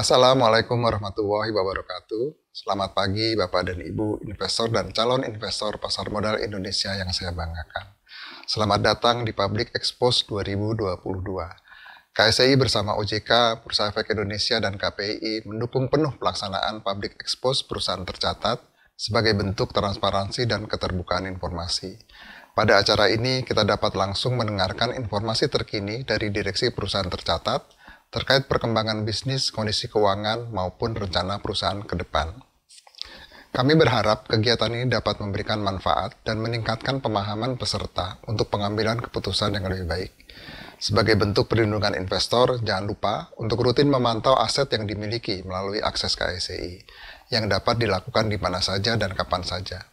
Assalamualaikum warahmatullahi wabarakatuh. Selamat pagi Bapak dan Ibu investor dan calon investor pasar modal Indonesia yang saya banggakan. Selamat datang di Public Expose 2022. KSEI bersama OJK, Bursa Efek Indonesia dan KPI mendukung penuh pelaksanaan Public Expose perusahaan tercatat sebagai bentuk transparansi dan keterbukaan informasi. Pada acara ini kita dapat langsung mendengarkan informasi terkini dari direksi perusahaan tercatat terkait perkembangan bisnis, kondisi keuangan, maupun rencana perusahaan ke depan. Kami berharap kegiatan ini dapat memberikan manfaat dan meningkatkan pemahaman peserta untuk pengambilan keputusan yang lebih baik. Sebagai bentuk perlindungan investor, jangan lupa untuk rutin memantau aset yang dimiliki melalui akses KSEI, yang dapat dilakukan di mana saja dan kapan saja.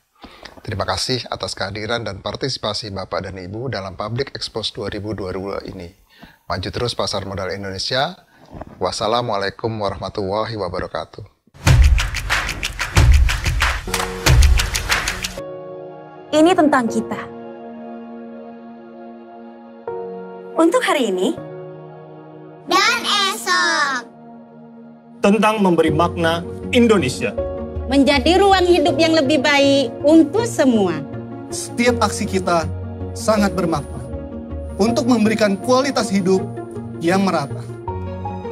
Terima kasih atas kehadiran dan partisipasi Bapak dan Ibu dalam Public Expose 2022 ini. Maju terus pasar modal Indonesia. Wassalamualaikum warahmatullahi wabarakatuh. Ini tentang kita. Untuk hari ini dan esok. Tentang memberi makna Indonesia. Menjadi ruang hidup yang lebih baik untuk semua. Setiap aksi kita sangat bermakna untuk memberikan kualitas hidup yang merata.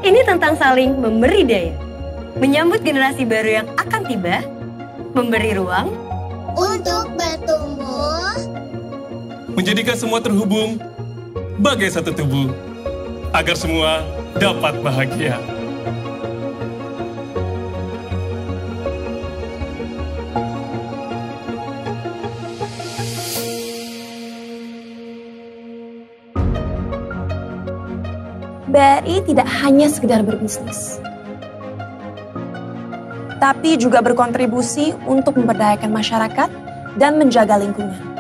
Ini tentang saling memberi daya, menyambut generasi baru yang akan tiba, memberi ruang untuk bertumbuh, Menjadikan semua terhubung bagai satu tubuh, agar semua dapat bahagia. BRI tidak hanya sekedar berbisnis, tapi juga berkontribusi untuk memberdayakan masyarakat dan menjaga lingkungan.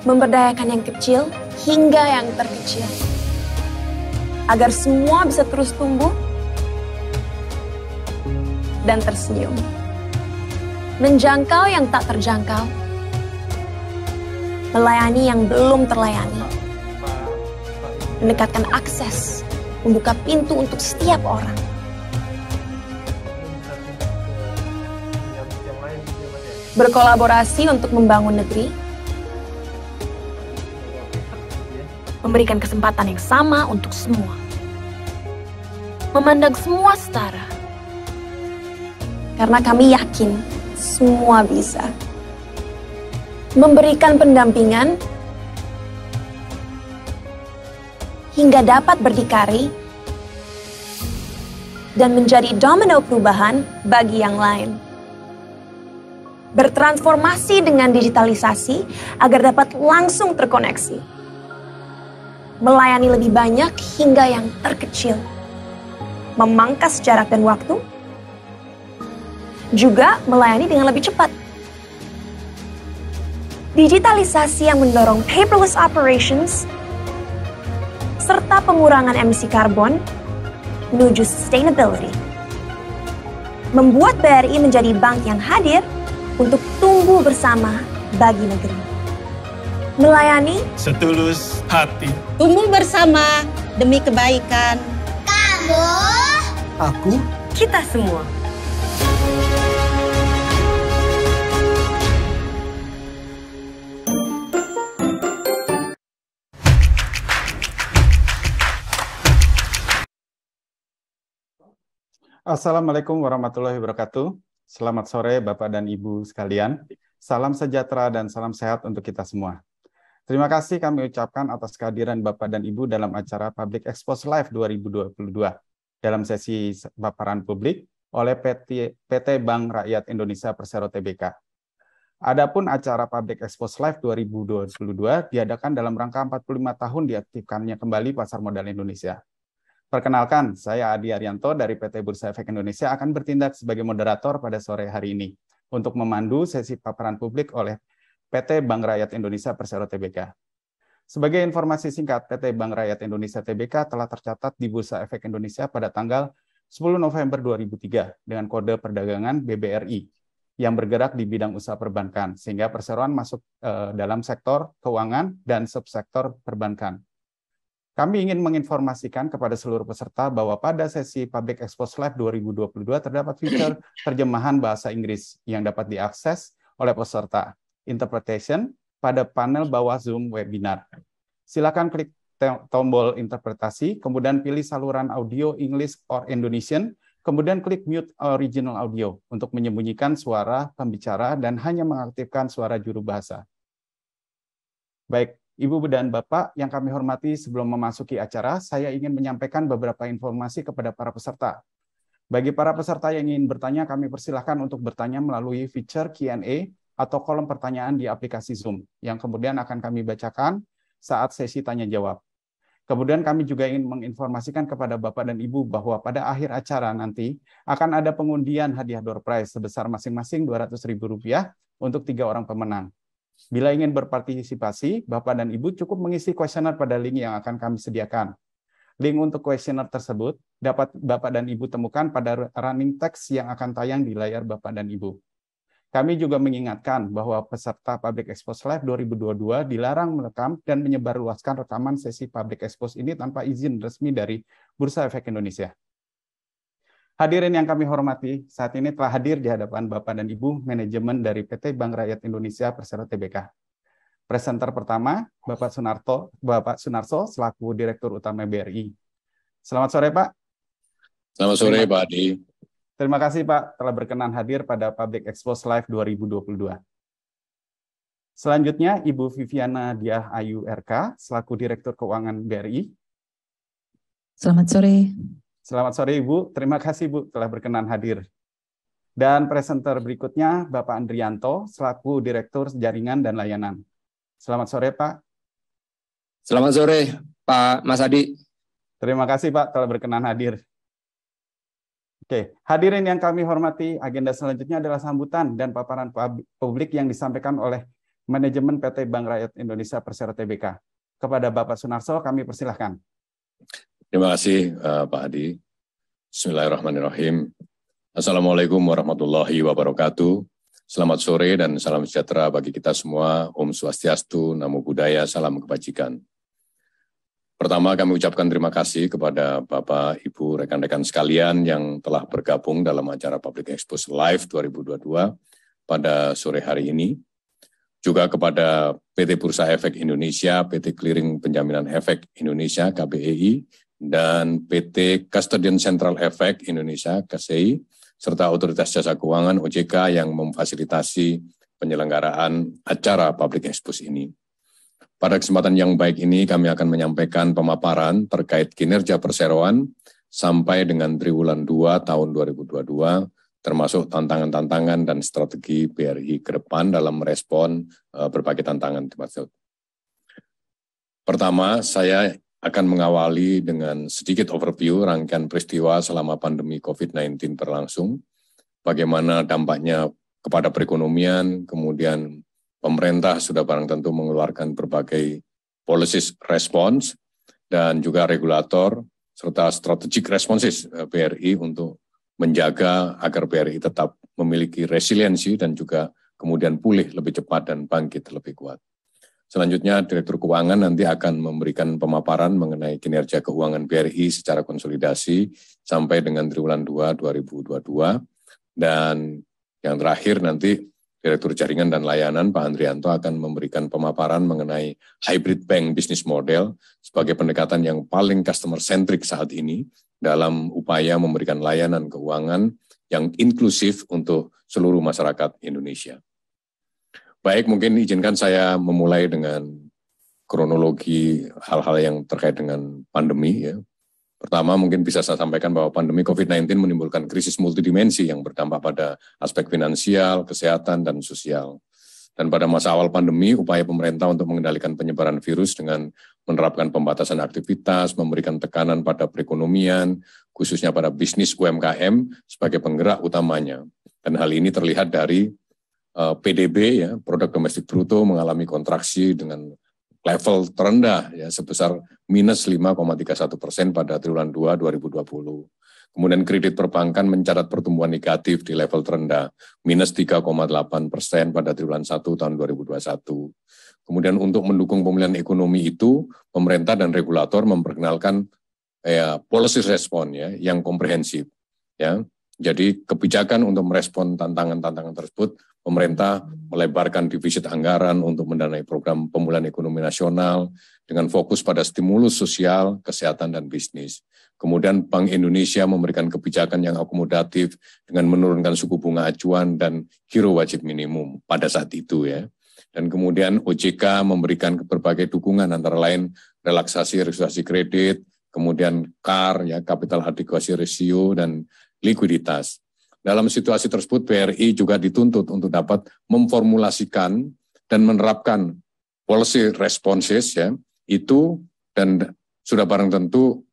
Memberdayakan yang kecil hingga yang terkecil, agar semua bisa terus tumbuh dan tersenyum. Menjangkau yang tak terjangkau, melayani yang belum terlayani, mendekatkan akses, membuka pintu untuk setiap orang. Berkolaborasi untuk membangun negeri, memberikan kesempatan yang sama untuk semua. Memandang semua setara. Karena kami yakin semua bisa. Memberikan pendampingan hingga dapat berdikari dan menjadi domino perubahan bagi yang lain. Bertransformasi dengan digitalisasi agar dapat langsung terkoneksi. Melayani lebih banyak hingga yang terkecil. Memangkas jarak dan waktu. Juga melayani dengan lebih cepat. Digitalisasi yang mendorong paperless operations serta pengurangan emisi karbon menuju sustainability. Membuat BRI menjadi bank yang hadir untuk tumbuh bersama bagi negeri. Melayani Setulus hati. Tumbuh bersama demi kebaikan. Kamu, Aku kita semua. Assalamualaikum warahmatullahi wabarakatuh. Selamat sore Bapak dan Ibu sekalian. Salam sejahtera dan salam sehat untuk kita semua. Terima kasih kami ucapkan atas kehadiran Bapak dan Ibu dalam acara Public Expose Live 2022 dalam sesi paparan publik oleh PT Bank Rakyat Indonesia Persero Tbk. Adapun acara Public Expose Live 2022 diadakan dalam rangka 45 tahun diaktifkannya kembali pasar modal Indonesia. Perkenalkan, saya Adi Arianto dari PT Bursa Efek Indonesia akan bertindak sebagai moderator pada sore hari ini untuk memandu sesi paparan publik oleh PT Bank Rakyat Indonesia Persero Tbk. Sebagai informasi singkat, PT Bank Rakyat Indonesia Tbk telah tercatat di Bursa Efek Indonesia pada tanggal 10 November 2003 dengan kode perdagangan BBRI yang bergerak di bidang usaha perbankan, sehingga perseroan masuk dalam sektor keuangan dan subsektor perbankan. Kami ingin menginformasikan kepada seluruh peserta bahwa pada sesi Public Expose Live 2022 terdapat fitur terjemahan bahasa Inggris yang dapat diakses oleh peserta interpretation pada panel bawah Zoom webinar. Silakan klik tombol interpretasi, kemudian pilih saluran audio English or Indonesian, kemudian klik mute original audio untuk menyembunyikan suara pembicara dan hanya mengaktifkan suara juru bahasa. Baik, Ibu dan Bapak yang kami hormati, sebelum memasuki acara, saya ingin menyampaikan beberapa informasi kepada para peserta. Bagi para peserta yang ingin bertanya, kami persilahkan untuk bertanya melalui fitur Q&A atau kolom pertanyaan di aplikasi Zoom, yang kemudian akan kami bacakan saat sesi tanya-jawab. Kemudian kami juga ingin menginformasikan kepada Bapak dan Ibu bahwa pada akhir acara nanti akan ada pengundian hadiah door prize sebesar masing-masing Rp200.000 untuk 3 orang pemenang. Bila ingin berpartisipasi, Bapak dan Ibu cukup mengisi kuesioner pada link yang akan kami sediakan. Link untuk kuesioner tersebut dapat Bapak dan Ibu temukan pada running text yang akan tayang di layar Bapak dan Ibu. Kami juga mengingatkan bahwa peserta Public Expose Live 2022 dilarang merekam dan menyebarluaskan rekaman sesi Public Expose ini tanpa izin resmi dari Bursa Efek Indonesia. Hadirin yang kami hormati, saat ini telah hadir di hadapan Bapak dan Ibu manajemen dari PT Bank Rakyat Indonesia Persero Tbk. Presenter pertama, Bapak Sunarso selaku Direktur Utama BRI. Selamat sore, Pak. Selamat sore, Pak Adi. Terima kasih, Pak, telah berkenan hadir pada Public Expose Live 2022. Selanjutnya, Ibu Viviana Diah Ayu RK selaku Direktur Keuangan BRI. Selamat sore. Selamat sore, Ibu. Terima kasih, Bu, telah berkenan hadir. Dan presenter berikutnya, Bapak Andrianto, selaku Direktur Jaringan dan Layanan. Selamat sore, Pak. Selamat sore, Pak Mas Adi. Terima kasih, Pak, telah berkenan hadir. Oke, hadirin yang kami hormati, agenda selanjutnya adalah sambutan dan paparan publik yang disampaikan oleh manajemen PT Bank Rakyat Indonesia Persero Tbk. Kepada Bapak Sunarso, kami persilahkan. Terima kasih, Pak Adi. Bismillahirrahmanirrahim. Assalamualaikum warahmatullahi wabarakatuh. Selamat sore dan salam sejahtera bagi kita semua. Om Swastiastu, Namo Buddhaya, salam kebajikan. Pertama, kami ucapkan terima kasih kepada Bapak, Ibu, rekan-rekan sekalian yang telah bergabung dalam acara Public Expose Live 2022 pada sore hari ini. Juga kepada PT Bursa Efek Indonesia, PT Clearing Penjaminan Efek Indonesia, KBEI, dan PT Custodian Central Efek Indonesia, KCI, serta Otoritas Jasa Keuangan, OJK, yang memfasilitasi penyelenggaraan acara Public Expose ini. Pada kesempatan yang baik ini, kami akan menyampaikan pemaparan terkait kinerja perseroan sampai dengan triwulan 2 tahun 2022, termasuk tantangan-tantangan dan strategi BRI ke depan dalam merespon berbagai tantangan tersebut. Pertama, saya akan mengawali dengan sedikit overview rangkaian peristiwa selama pandemi COVID-19 berlangsung, bagaimana dampaknya kepada perekonomian, kemudian pemerintah sudah barang tentu mengeluarkan berbagai policy response, dan juga regulator, serta strategic responses BRI untuk menjaga agar BRI tetap memiliki resiliensi dan juga kemudian pulih lebih cepat dan bangkit lebih kuat. Selanjutnya, Direktur Keuangan nanti akan memberikan pemaparan mengenai kinerja keuangan BRI secara konsolidasi sampai dengan triwulan 2 2022. Dan yang terakhir nanti Direktur Jaringan dan Layanan Pak Andrianto akan memberikan pemaparan mengenai hybrid bank business model sebagai pendekatan yang paling customer-centric saat ini dalam upaya memberikan layanan keuangan yang inklusif untuk seluruh masyarakat Indonesia. Baik, mungkin izinkan saya memulai dengan kronologi hal-hal yang terkait dengan pandemi. Ya. Pertama, mungkin bisa saya sampaikan bahwa pandemi COVID-19 menimbulkan krisis multidimensi yang berdampak pada aspek finansial, kesehatan, dan sosial. Dan pada masa awal pandemi, upaya pemerintah untuk mengendalikan penyebaran virus dengan menerapkan pembatasan aktivitas, memberikan tekanan pada perekonomian, khususnya pada bisnis UMKM sebagai penggerak utamanya. Dan hal ini terlihat dari PDB, ya, produk domestik bruto mengalami kontraksi dengan level terendah ya sebesar minus 5,31% pada triwulan 2 2020. Kemudian kredit perbankan mencatat pertumbuhan negatif di level terendah, minus 3,8% pada triwulan 1 tahun 2021. Kemudian untuk mendukung pemulihan ekonomi itu, pemerintah dan regulator memperkenalkan policy response ya yang komprehensif ya. Jadi kebijakan untuk merespon tantangan-tantangan tersebut, pemerintah melebarkan defisit anggaran untuk mendanai program pemulihan ekonomi nasional dengan fokus pada stimulus sosial, kesehatan, dan bisnis. Kemudian Bank Indonesia memberikan kebijakan yang akomodatif dengan menurunkan suku bunga acuan dan giro wajib minimum pada saat itu ya. Dan kemudian OJK memberikan berbagai dukungan antara lain relaksasi restrukturisasi kredit, kemudian CAR ya, capital adequacy ratio, dan likuiditas. Dalam situasi tersebut, BRI juga dituntut untuk dapat memformulasikan dan menerapkan policy responses ya, itu dan sudah barang tentu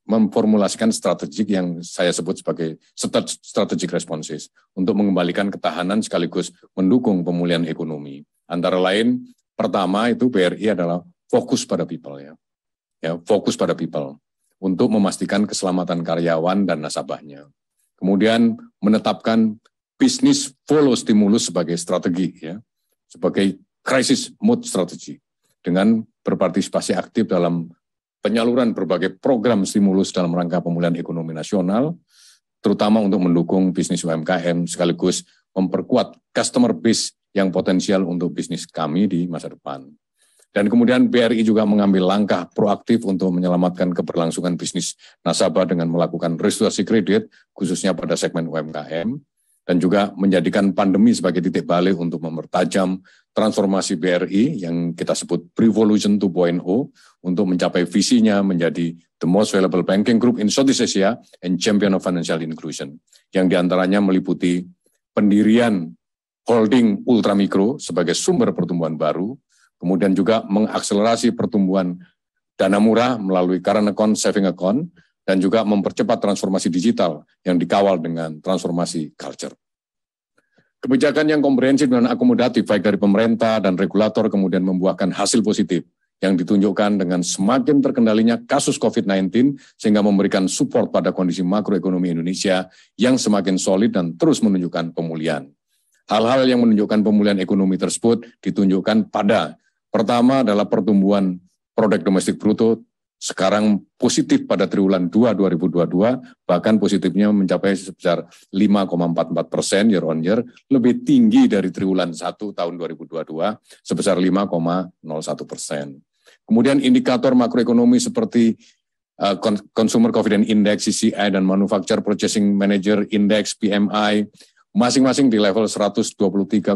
memformulasikan strategik yang saya sebut sebagai strategic responses untuk mengembalikan ketahanan sekaligus mendukung pemulihan ekonomi. Antara lain, pertama itu BRI adalah fokus pada people ya, fokus pada people untuk memastikan keselamatan karyawan dan nasabahnya. Kemudian menetapkan bisnis follow stimulus sebagai strategi ya, sebagai crisis mode strategi dengan berpartisipasi aktif dalam penyaluran berbagai program stimulus dalam rangka pemulihan ekonomi nasional, terutama untuk mendukung bisnis UMKM sekaligus memperkuat customer base yang potensial untuk bisnis kami di masa depan. Dan kemudian BRI juga mengambil langkah proaktif untuk menyelamatkan keberlangsungan bisnis nasabah dengan melakukan restrukturisasi kredit, khususnya pada segmen UMKM, dan juga menjadikan pandemi sebagai titik balik untuk mempertajam transformasi BRI yang kita sebut Revolution 2.0 untuk mencapai visinya menjadi the most valuable banking group in Southeast Asia and champion of financial inclusion, yang diantaranya meliputi pendirian holding ultramikro sebagai sumber pertumbuhan baru, kemudian juga mengakselerasi pertumbuhan dana murah melalui current account, saving account, dan juga mempercepat transformasi digital yang dikawal dengan transformasi culture. Kebijakan yang komprehensif dan akomodatif baik dari pemerintah dan regulator kemudian membuahkan hasil positif yang ditunjukkan dengan semakin terkendalinya kasus COVID-19 sehingga memberikan support pada kondisi makroekonomi Indonesia yang semakin solid dan terus menunjukkan pemulihan. Hal-hal yang menunjukkan pemulihan ekonomi tersebut ditunjukkan pada pertama adalah pertumbuhan produk domestik bruto sekarang positif pada triwulan 2 2022, bahkan positifnya mencapai sebesar 5,44% year on year, lebih tinggi dari triwulan 1 tahun 2022 sebesar 5,01%. Kemudian indikator makroekonomi seperti Consumer Confidence Index CCI dan Manufacturer Purchasing Manager Index PMI masing-masing di level 123,2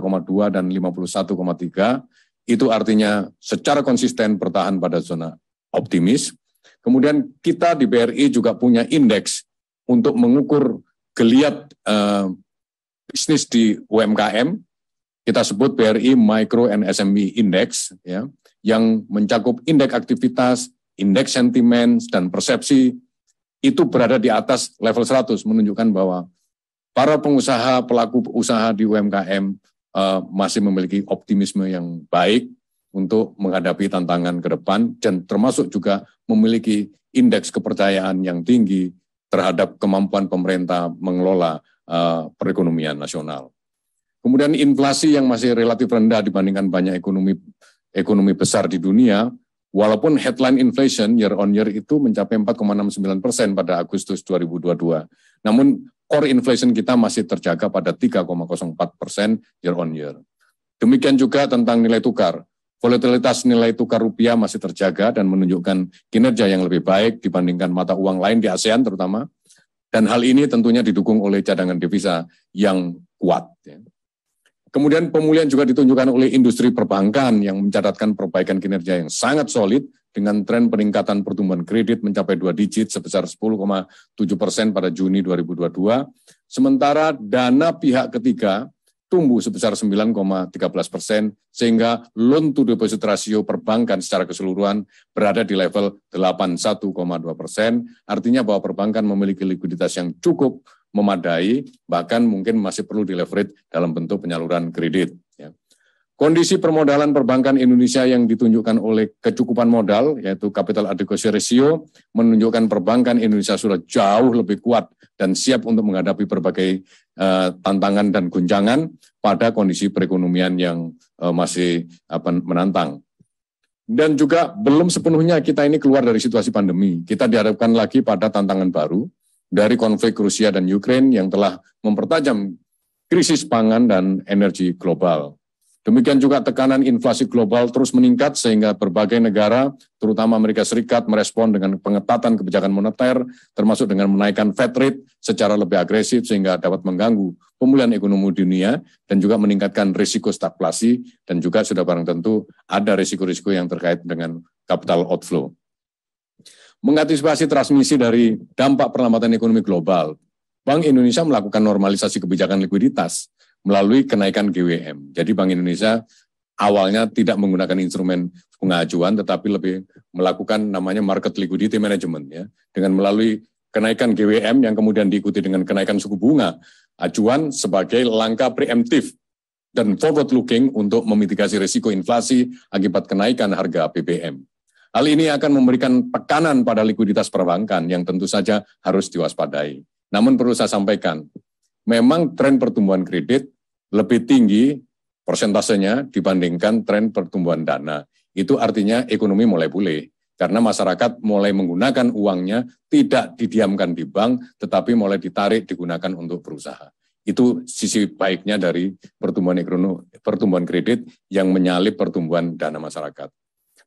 dan 51,3. Itu artinya secara konsisten bertahan pada zona optimis. Kemudian kita di BRI juga punya indeks untuk mengukur geliat bisnis di UMKM. Kita sebut BRI Micro and SME Index ya, yang mencakup indeks aktivitas, indeks sentimen dan persepsi itu berada di atas level 100, menunjukkan bahwa para pengusaha, pelaku usaha di UMKM masih memiliki optimisme yang baik untuk menghadapi tantangan ke depan dan termasuk juga memiliki indeks kepercayaan yang tinggi terhadap kemampuan pemerintah mengelola perekonomian nasional. Kemudian inflasi yang masih relatif rendah dibandingkan banyak ekonomi besar di dunia, walaupun headline inflation year on year itu mencapai 4,69% pada Agustus 2022. Namun core inflation kita masih terjaga pada 3,04% year on year. Demikian juga tentang nilai tukar. Volatilitas nilai tukar rupiah masih terjaga dan menunjukkan kinerja yang lebih baik dibandingkan mata uang lain di ASEAN terutama. Dan hal ini tentunya didukung oleh cadangan devisa yang kuat. Kemudian pemulihan juga ditunjukkan oleh industri perbankan yang mencatatkan perbaikan kinerja yang sangat solid dengan tren peningkatan pertumbuhan kredit mencapai 2 digit sebesar 10,7% pada Juni 2022. Sementara dana pihak ketiga tumbuh sebesar 9,13% sehingga loan to deposit ratio perbankan secara keseluruhan berada di level 81,2%. Artinya bahwa perbankan memiliki likuiditas yang cukup memadai, bahkan mungkin masih perlu di leverage dalam bentuk penyaluran kredit. Kondisi permodalan perbankan Indonesia yang ditunjukkan oleh kecukupan modal, yaitu capital adequacy ratio, menunjukkan perbankan Indonesia sudah jauh lebih kuat dan siap untuk menghadapi berbagai tantangan dan guncangan pada kondisi perekonomian yang masih menantang. Dan juga belum sepenuhnya kita ini keluar dari situasi pandemi. Kita dihadapkan lagi pada tantangan baru dari konflik Rusia dan Ukraina yang telah mempertajam krisis pangan dan energi global. Demikian juga tekanan inflasi global terus meningkat sehingga berbagai negara, terutama Amerika Serikat, merespon dengan pengetatan kebijakan moneter, termasuk dengan menaikkan Fed rate secara lebih agresif sehingga dapat mengganggu pemulihan ekonomi dunia dan juga meningkatkan risiko stagflasi dan juga sudah barang tentu ada risiko-risiko yang terkait dengan capital outflow. Mengantisipasi transmisi dari dampak perlambatan ekonomi global, Bank Indonesia melakukan normalisasi kebijakan likuiditas melalui kenaikan GWM. Jadi Bank Indonesia awalnya tidak menggunakan instrumen bunga acuan, tetapi lebih melakukan namanya market liquidity management, ya, dengan melalui kenaikan GWM yang kemudian diikuti dengan kenaikan suku bunga acuan sebagai langkah preemptif dan forward looking untuk memitigasi risiko inflasi akibat kenaikan harga BBM. Hal ini akan memberikan tekanan pada likuiditas perbankan yang tentu saja harus diwaspadai. Namun perlu saya sampaikan, memang tren pertumbuhan kredit lebih tinggi persentasenya dibandingkan tren pertumbuhan dana. Itu artinya ekonomi mulai pulih, karena masyarakat mulai menggunakan uangnya tidak didiamkan di bank, tetapi mulai ditarik digunakan untuk berusaha. Itu sisi baiknya dari pertumbuhan ekonomi, pertumbuhan kredit yang menyalip pertumbuhan dana masyarakat.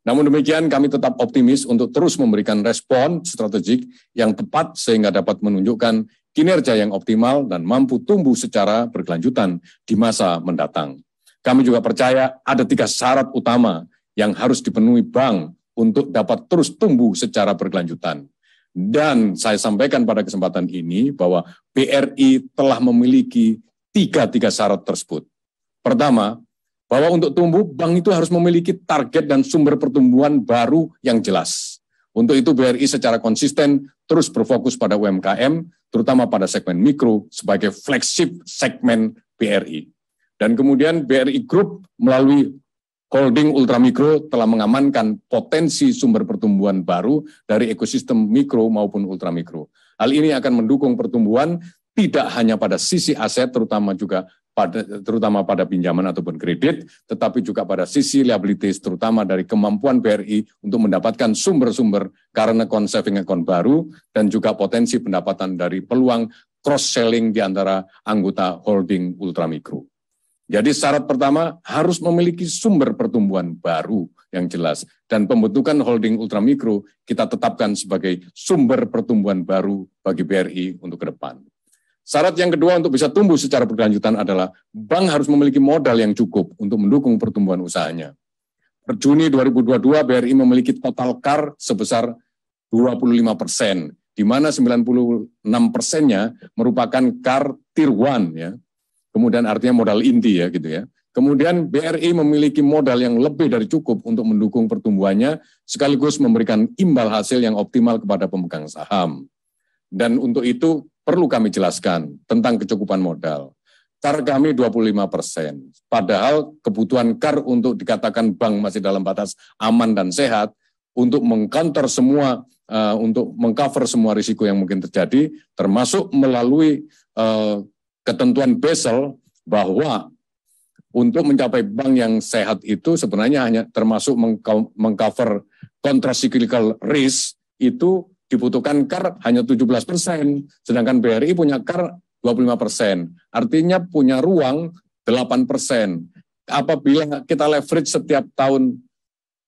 Namun demikian kami tetap optimis untuk terus memberikan respon strategik yang tepat sehingga dapat menunjukkan kinerja yang optimal dan mampu tumbuh secara berkelanjutan di masa mendatang. Kami juga percaya ada 3 syarat utama yang harus dipenuhi bank untuk dapat terus tumbuh secara berkelanjutan. Dan saya sampaikan pada kesempatan ini bahwa BRI telah memiliki 3 syarat tersebut. Pertama, bahwa untuk tumbuh, bank itu harus memiliki target dan sumber pertumbuhan baru yang jelas. Untuk itu BRI secara konsisten terus berfokus pada UMKM, terutama pada segmen mikro sebagai flagship segmen BRI. Dan kemudian BRI Group melalui holding ultramikro telah mengamankan potensi sumber pertumbuhan baru dari ekosistem mikro maupun ultramikro. Hal ini akan mendukung pertumbuhan tidak hanya pada sisi aset, terutama pada pinjaman ataupun kredit, tetapi juga pada sisi liabilities, terutama dari kemampuan BRI untuk mendapatkan sumber-sumber current account, saving account baru, dan juga potensi pendapatan dari peluang cross-selling di antara anggota holding ultramikro. Jadi syarat pertama harus memiliki sumber pertumbuhan baru yang jelas, dan pembentukan holding ultramikro kita tetapkan sebagai sumber pertumbuhan baru bagi BRI untuk ke depan. Syarat yang kedua untuk bisa tumbuh secara berkelanjutan adalah bank harus memiliki modal yang cukup untuk mendukung pertumbuhan usahanya. Per Juni 2022 BRI memiliki total CAR sebesar 25%, di mana 96%-nya merupakan CAR Tier 1, ya. Kemudian artinya modal inti, ya, gitu ya. Kemudian BRI memiliki modal yang lebih dari cukup untuk mendukung pertumbuhannya, sekaligus memberikan imbal hasil yang optimal kepada pemegang saham. Dan untuk itu perlu kami jelaskan tentang kecukupan modal. CAR kami 25%, padahal kebutuhan CAR untuk dikatakan bank masih dalam batas aman dan sehat untuk meng-counter semua, untuk meng-cover semua risiko yang mungkin terjadi, termasuk melalui ketentuan Basel bahwa untuk mencapai bank yang sehat itu sebenarnya hanya termasuk meng-cover countercyclical risk itu dibutuhkan CAR hanya 17%, sedangkan BRI punya CAR 25%, artinya punya ruang 8%. Apabila kita leverage setiap tahun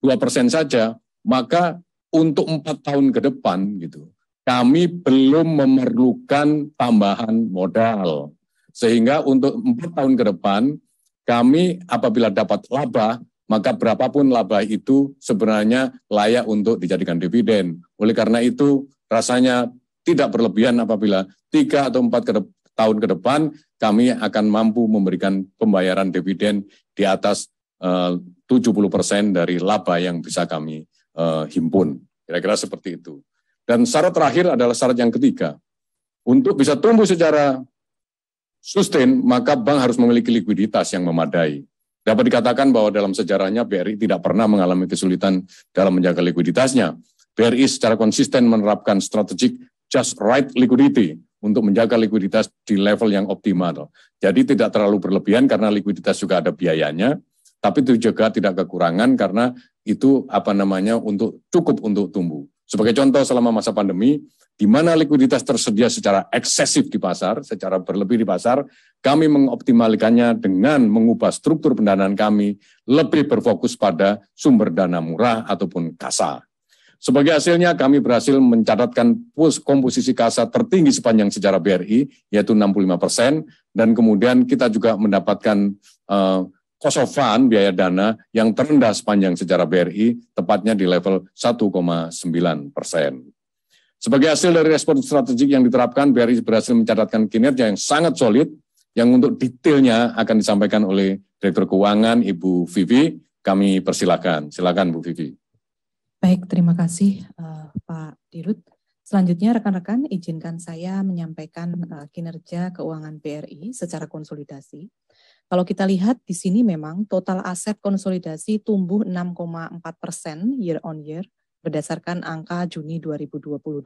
2% saja, maka untuk 4 tahun ke depan gitu, kami belum memerlukan tambahan modal. Sehingga untuk 4 tahun ke depan, kami apabila dapat laba, maka berapapun laba itu sebenarnya layak untuk dijadikan dividen. Oleh karena itu, rasanya tidak berlebihan apabila 3 atau 4 tahun ke depan, kami akan mampu memberikan pembayaran dividen di atas 70% dari laba yang bisa kami himpun. Kira-kira seperti itu. Dan syarat terakhir adalah syarat yang ketiga. Untuk bisa tumbuh secara sustain, maka bank harus memiliki likuiditas yang memadai. Dapat dikatakan bahwa dalam sejarahnya BRI tidak pernah mengalami kesulitan dalam menjaga likuiditasnya. BRI secara konsisten menerapkan strategic just right liquidity untuk menjaga likuiditas di level yang optimal. Jadi tidak terlalu berlebihan karena likuiditas juga ada biayanya, tapi itu juga tidak kekurangan karena itu untuk cukup untuk tumbuh. Sebagai contoh selama masa pandemi, di mana likuiditas tersedia secara eksesif di pasar, secara berlebih di pasar, kami mengoptimalkannya dengan mengubah struktur pendanaan kami lebih berfokus pada sumber dana murah ataupun kasa. Sebagai hasilnya, kami berhasil mencatatkan komposisi kasa tertinggi sepanjang sejarah BRI, yaitu 65%, dan kemudian kita juga mendapatkan cost of fund, biaya dana, yang terendah sepanjang sejarah BRI, tepatnya di level 1,9%. Sebagai hasil dari respon strategik yang diterapkan, BRI berhasil mencatatkan kinerja yang sangat solid, yang untuk detailnya akan disampaikan oleh Direktur Keuangan, Ibu Vivi. Kami persilakan. Silakan, Bu Vivi. Baik, terima kasih Pak Dirut. Selanjutnya rekan-rekan izinkan saya menyampaikan kinerja keuangan BRI secara konsolidasi. Kalau kita lihat di sini memang total aset konsolidasi tumbuh 6,4% year on year berdasarkan angka Juni 2022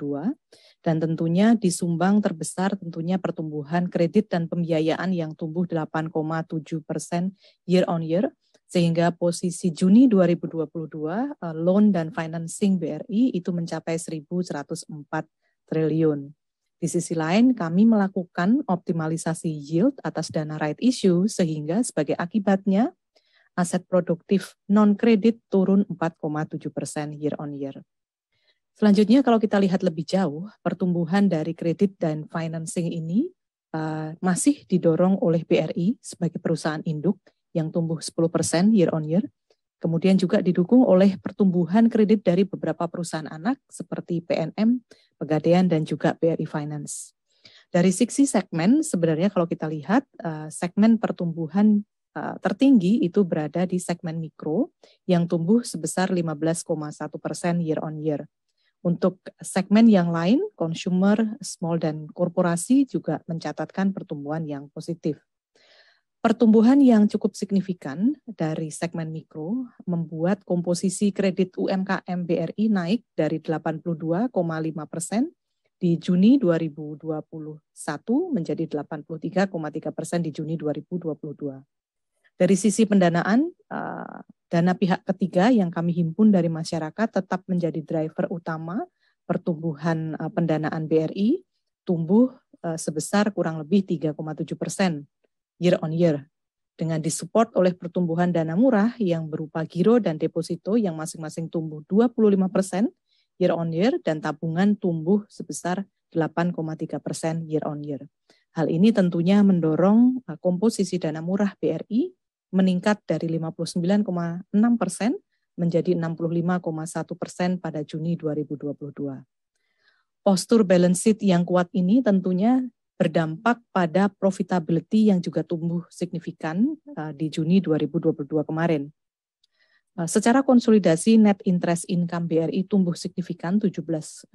dan tentunya disumbang terbesar tentunya pertumbuhan kredit dan pembiayaan yang tumbuh 8,7% year on year sehingga posisi Juni 2022 loan dan financing BRI itu mencapai 1.104 triliun. Di sisi lain kami melakukan optimalisasi yield atas dana right issue sehingga sebagai akibatnya aset produktif non-kredit turun 4,7% year on year. Selanjutnya kalau kita lihat lebih jauh, pertumbuhan dari kredit dan financing ini masih didorong oleh BRI sebagai perusahaan induk yang tumbuh 10% year on year. Kemudian juga didukung oleh pertumbuhan kredit dari beberapa perusahaan anak seperti PNM, Pegadaian, dan juga BRI Finance. Dari sisi segmen, sebenarnya kalau kita lihat segmen pertumbuhan tertinggi itu berada di segmen mikro yang tumbuh sebesar 15,1% year on year. Untuk segmen yang lain, consumer, small, dan korporasi juga mencatatkan pertumbuhan yang positif. Pertumbuhan yang cukup signifikan dari segmen mikro membuat komposisi kredit UMKM BRI naik dari 82,5% di Juni 2021 menjadi 83,3% di Juni 2022. Dari sisi pendanaan, dana pihak ketiga yang kami himpun dari masyarakat tetap menjadi driver utama pertumbuhan pendanaan BRI, tumbuh sebesar kurang lebih 3,7% year on year, dengan disupport oleh pertumbuhan dana murah yang berupa giro dan deposito yang masing-masing tumbuh 25% year on year dan tabungan tumbuh sebesar 8,3% year on year. Hal ini tentunya mendorong komposisi dana murah BRI meningkat dari 59,6% menjadi 65,1% pada Juni 2022. Postur balance sheet yang kuat ini tentunya berdampak pada profitability yang juga tumbuh signifikan di Juni 2022 kemarin. Secara konsolidasi net interest income BRI tumbuh signifikan 17,6%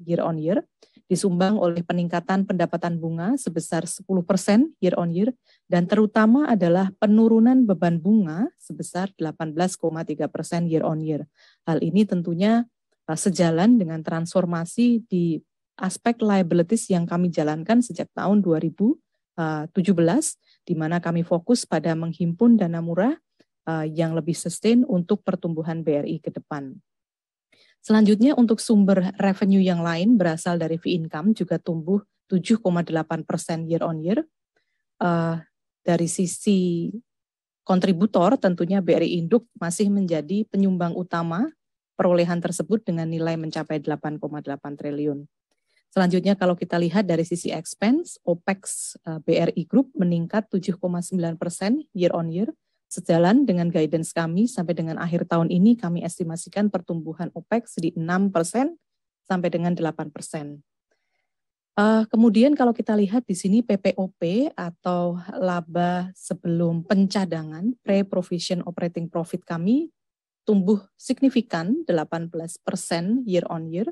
year on year, disumbang oleh peningkatan pendapatan bunga sebesar 10% year on year, dan terutama adalah penurunan beban bunga sebesar 18,3% year on year. Hal ini tentunya sejalan dengan transformasi di aspek liabilities yang kami jalankan sejak tahun 2017, di mana kami fokus pada menghimpun dana murah yang lebih sustain untuk pertumbuhan BRI ke depan. Selanjutnya untuk sumber revenue yang lain berasal dari fee income juga tumbuh 7,8% year on year. Dari sisi kontributor tentunya BRI Induk masih menjadi penyumbang utama perolehan tersebut dengan nilai mencapai 8,8 triliun. Selanjutnya kalau kita lihat dari sisi expense, OPEX BRI Group meningkat 7,9% year on year. Sejalan dengan guidance kami sampai dengan akhir tahun ini kami estimasikan pertumbuhan OPEX di 6% sampai dengan 8%. Kemudian kalau kita lihat di sini PPOP atau laba sebelum pencadangan, pre-provision operating profit kami tumbuh signifikan 18% year on year.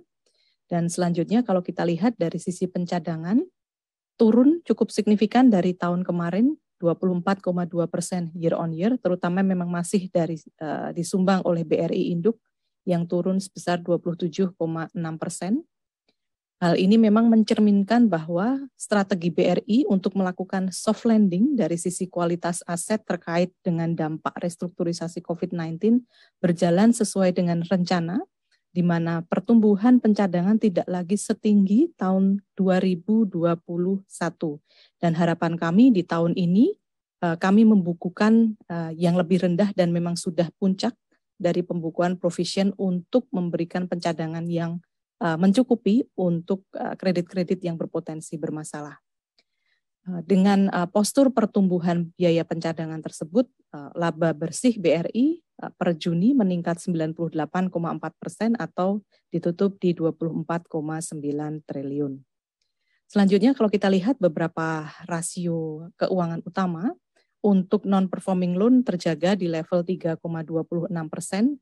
Dan selanjutnya kalau kita lihat dari sisi pencadangan, turun cukup signifikan dari tahun kemarin 24,2% year on year, terutama memang masih disumbang oleh BRI Induk yang turun sebesar 27,6%. Hal ini memang mencerminkan bahwa strategi BRI untuk melakukan soft landing dari sisi kualitas aset terkait dengan dampak restrukturisasi COVID-19 berjalan sesuai dengan rencana, di mana pertumbuhan pencadangan tidak lagi setinggi tahun 2021. Dan harapan kami di tahun ini, kami membukukan yang lebih rendah dan memang sudah puncak dari pembukuan provision untuk memberikan pencadangan yang mencukupi untuk kredit-kredit yang berpotensi bermasalah. Dengan postur pertumbuhan biaya pencadangan tersebut, laba bersih BRI per Juni meningkat 98,4% atau ditutup di 24,9 triliun. Selanjutnya kalau kita lihat beberapa rasio keuangan utama, untuk non-performing loan terjaga di level 3,26%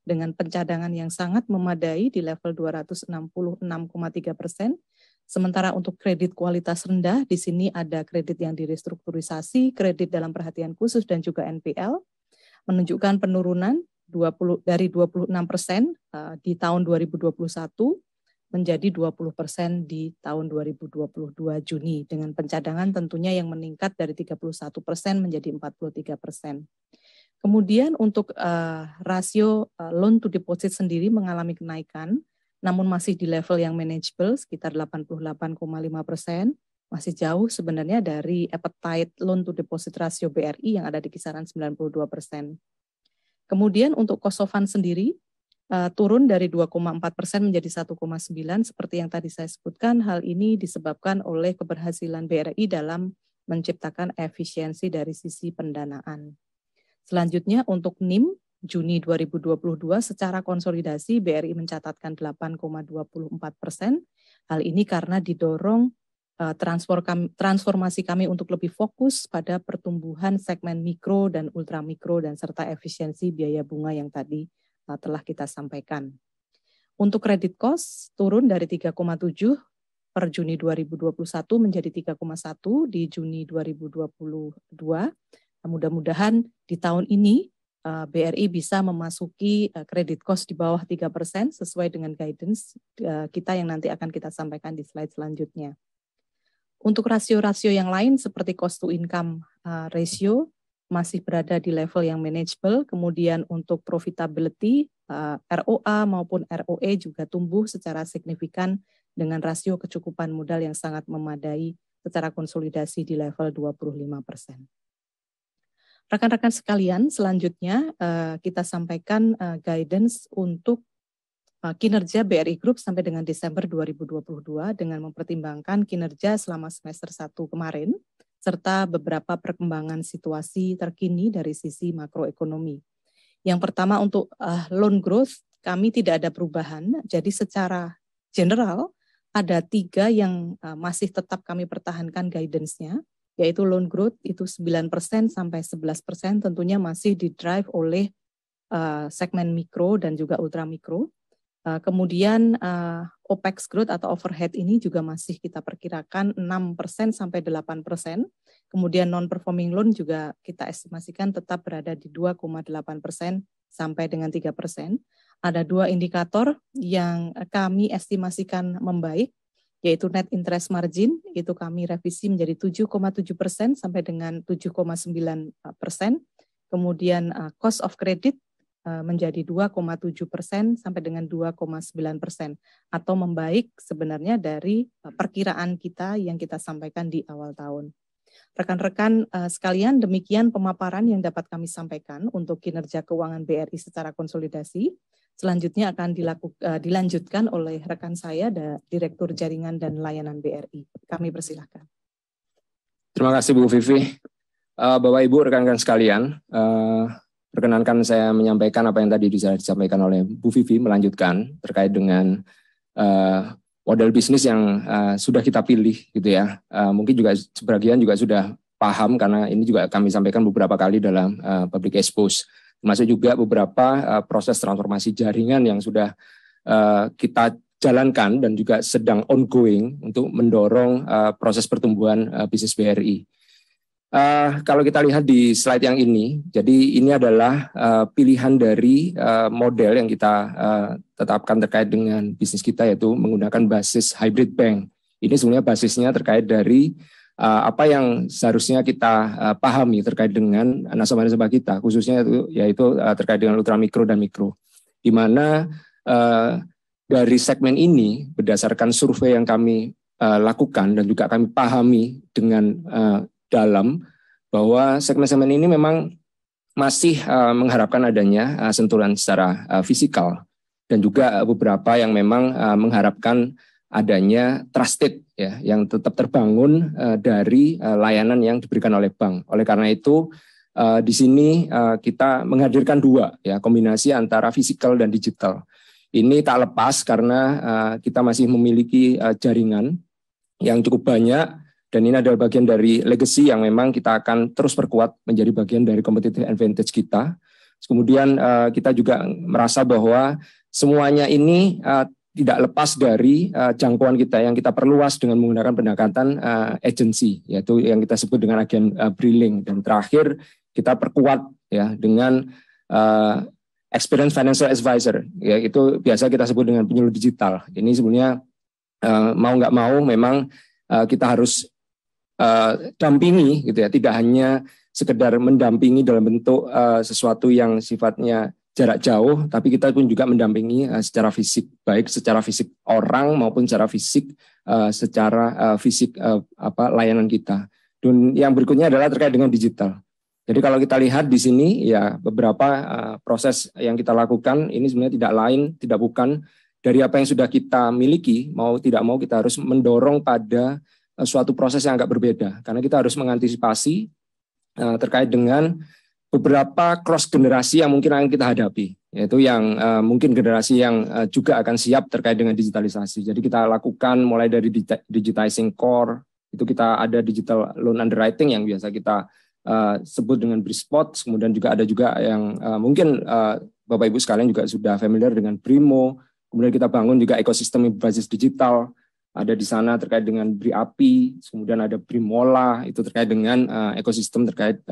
dengan pencadangan yang sangat memadai di level 266,3%. Sementara untuk kredit kualitas rendah, di sini ada kredit yang direstrukturisasi, kredit dalam perhatian khusus dan juga NPL, menunjukkan penurunan dari 26% di tahun 2021 menjadi 20% di tahun 2022 Juni, dengan pencadangan tentunya yang meningkat dari 31% menjadi 43%. Kemudian untuk rasio loan to deposit sendiri mengalami kenaikan, namun masih di level yang manageable sekitar 88,5%, masih jauh sebenarnya dari appetite loan to deposit ratio BRI yang ada di kisaran 92%. Kemudian untuk cost of fund sendiri, turun dari 2,4% menjadi 1,9 seperti yang tadi saya sebutkan. Hal ini disebabkan oleh keberhasilan BRI dalam menciptakan efisiensi dari sisi pendanaan. Selanjutnya untuk NIM Juni 2022 secara konsolidasi BRI mencatatkan 8,24%. Hal ini karena didorong transformasi kami untuk lebih fokus pada pertumbuhan segmen mikro dan ultramikro dan serta efisiensi biaya bunga yang tadi telah kita sampaikan. Untuk kredit cost turun dari 3,7 per Juni 2021 menjadi 3,1 di Juni 2022. Mudah-mudahan di tahun ini BRI bisa memasuki kredit cost di bawah 3% sesuai dengan guidance kita yang nanti akan kita sampaikan di slide selanjutnya. Untuk rasio-rasio yang lain seperti cost to income ratio masih berada di level yang manageable, kemudian untuk profitability, ROA maupun ROE juga tumbuh secara signifikan dengan rasio kecukupan modal yang sangat memadai secara konsolidasi di level 25%. Rekan-rekan sekalian, selanjutnya kita sampaikan guidance untuk kinerja BRI Group sampai dengan Desember 2022 dengan mempertimbangkan kinerja selama semester 1 kemarin, serta beberapa perkembangan situasi terkini dari sisi makroekonomi. Yang pertama untuk loan growth, kami tidak ada perubahan, jadi secara general ada 3 yang masih tetap kami pertahankan guidance-nya, yaitu loan growth itu 9% sampai 11%, tentunya masih di-drive oleh segmen mikro dan juga ultramikro. Kemudian OPEX growth atau overhead ini juga masih kita perkirakan 6% sampai 8%. Kemudian non-performing loan juga kita estimasikan tetap berada di 2,8% sampai dengan 3%. Ada 2 indikator yang kami estimasikan membaik, yaitu net interest margin, itu kami revisi menjadi 7,7% sampai dengan 7,9%. Kemudian cost of credit menjadi 2,7% sampai dengan 2,9% atau membaik sebenarnya dari perkiraan kita yang kita sampaikan di awal tahun. Rekan-rekan sekalian, demikian pemaparan yang dapat kami sampaikan untuk kinerja keuangan BRI secara konsolidasi. Selanjutnya akan dilanjutkan oleh rekan saya, Direktur Jaringan dan Layanan BRI. Kami persilahkan. Terima kasih Bu Vivi. Bapak Ibu rekan-rekan sekalian, perkenankan saya menyampaikan apa yang tadi disampaikan oleh Bu Vivi, melanjutkan terkait dengan model bisnis yang sudah kita pilih gitu ya. Mungkin juga sebagian juga sudah paham karena ini juga kami sampaikan beberapa kali dalam public expose. Termasuk juga beberapa proses transformasi jaringan yang sudah kita jalankan dan juga sedang ongoing untuk mendorong proses pertumbuhan bisnis BRI. Kalau kita lihat di slide yang ini, jadi ini adalah pilihan dari model yang kita tetapkan terkait dengan bisnis kita, yaitu menggunakan basis hybrid bank. Ini sebenarnya basisnya terkait dari apa yang seharusnya kita pahami terkait dengan nasabah-nasabah kita, khususnya yaitu terkait dengan ultramikro dan mikro, di mana dari segmen ini berdasarkan survei yang kami lakukan dan juga kami pahami dengan dalam, bahwa segmen-segmen ini memang masih mengharapkan adanya sentuhan secara fisikal, dan juga beberapa yang memang mengharapkan adanya trusted ya, yang tetap terbangun dari layanan yang diberikan oleh bank. Oleh karena itu di sini kita menghadirkan dua ya, kombinasi antara fisikal dan digital. Ini tak lepas karena kita masih memiliki jaringan yang cukup banyak, dan ini adalah bagian dari legacy yang memang kita akan terus perkuat menjadi bagian dari competitive advantage kita. Kemudian kita juga merasa bahwa semuanya ini tidak lepas dari jangkauan kita yang kita perluas dengan menggunakan pendekatan agency, yaitu yang kita sebut dengan agen briling. Dan terakhir kita perkuat ya dengan experience financial advisor, ya, itu biasa kita sebut dengan penyuluh digital. Ini sebenarnya mau nggak mau memang kita harus dampingi gitu ya, tidak hanya sekedar mendampingi dalam bentuk sesuatu yang sifatnya jarak jauh, tapi kita pun juga mendampingi secara fisik, baik secara fisik orang maupun secara fisik layanan kita. Dan yang berikutnya adalah terkait dengan digital. Jadi kalau kita lihat di sini ya, beberapa proses yang kita lakukan ini sebenarnya tidak bukan dari apa yang sudah kita miliki. Mau tidak mau kita harus mendorong pada suatu proses yang agak berbeda, karena kita harus mengantisipasi terkait dengan beberapa cross generasi yang mungkin akan kita hadapi, yaitu yang mungkin generasi yang juga akan siap terkait dengan digitalisasi. Jadi kita lakukan mulai dari digitizing core, itu kita ada digital loan underwriting yang biasa kita sebut dengan Brispot, kemudian juga ada juga yang mungkin Bapak Ibu sekalian juga sudah familiar dengan Brimo, kemudian kita bangun juga ekosistem berbasis digital. Ada di sana terkait dengan BRIAPI, kemudian ada Brimola, itu terkait dengan ekosistem terkait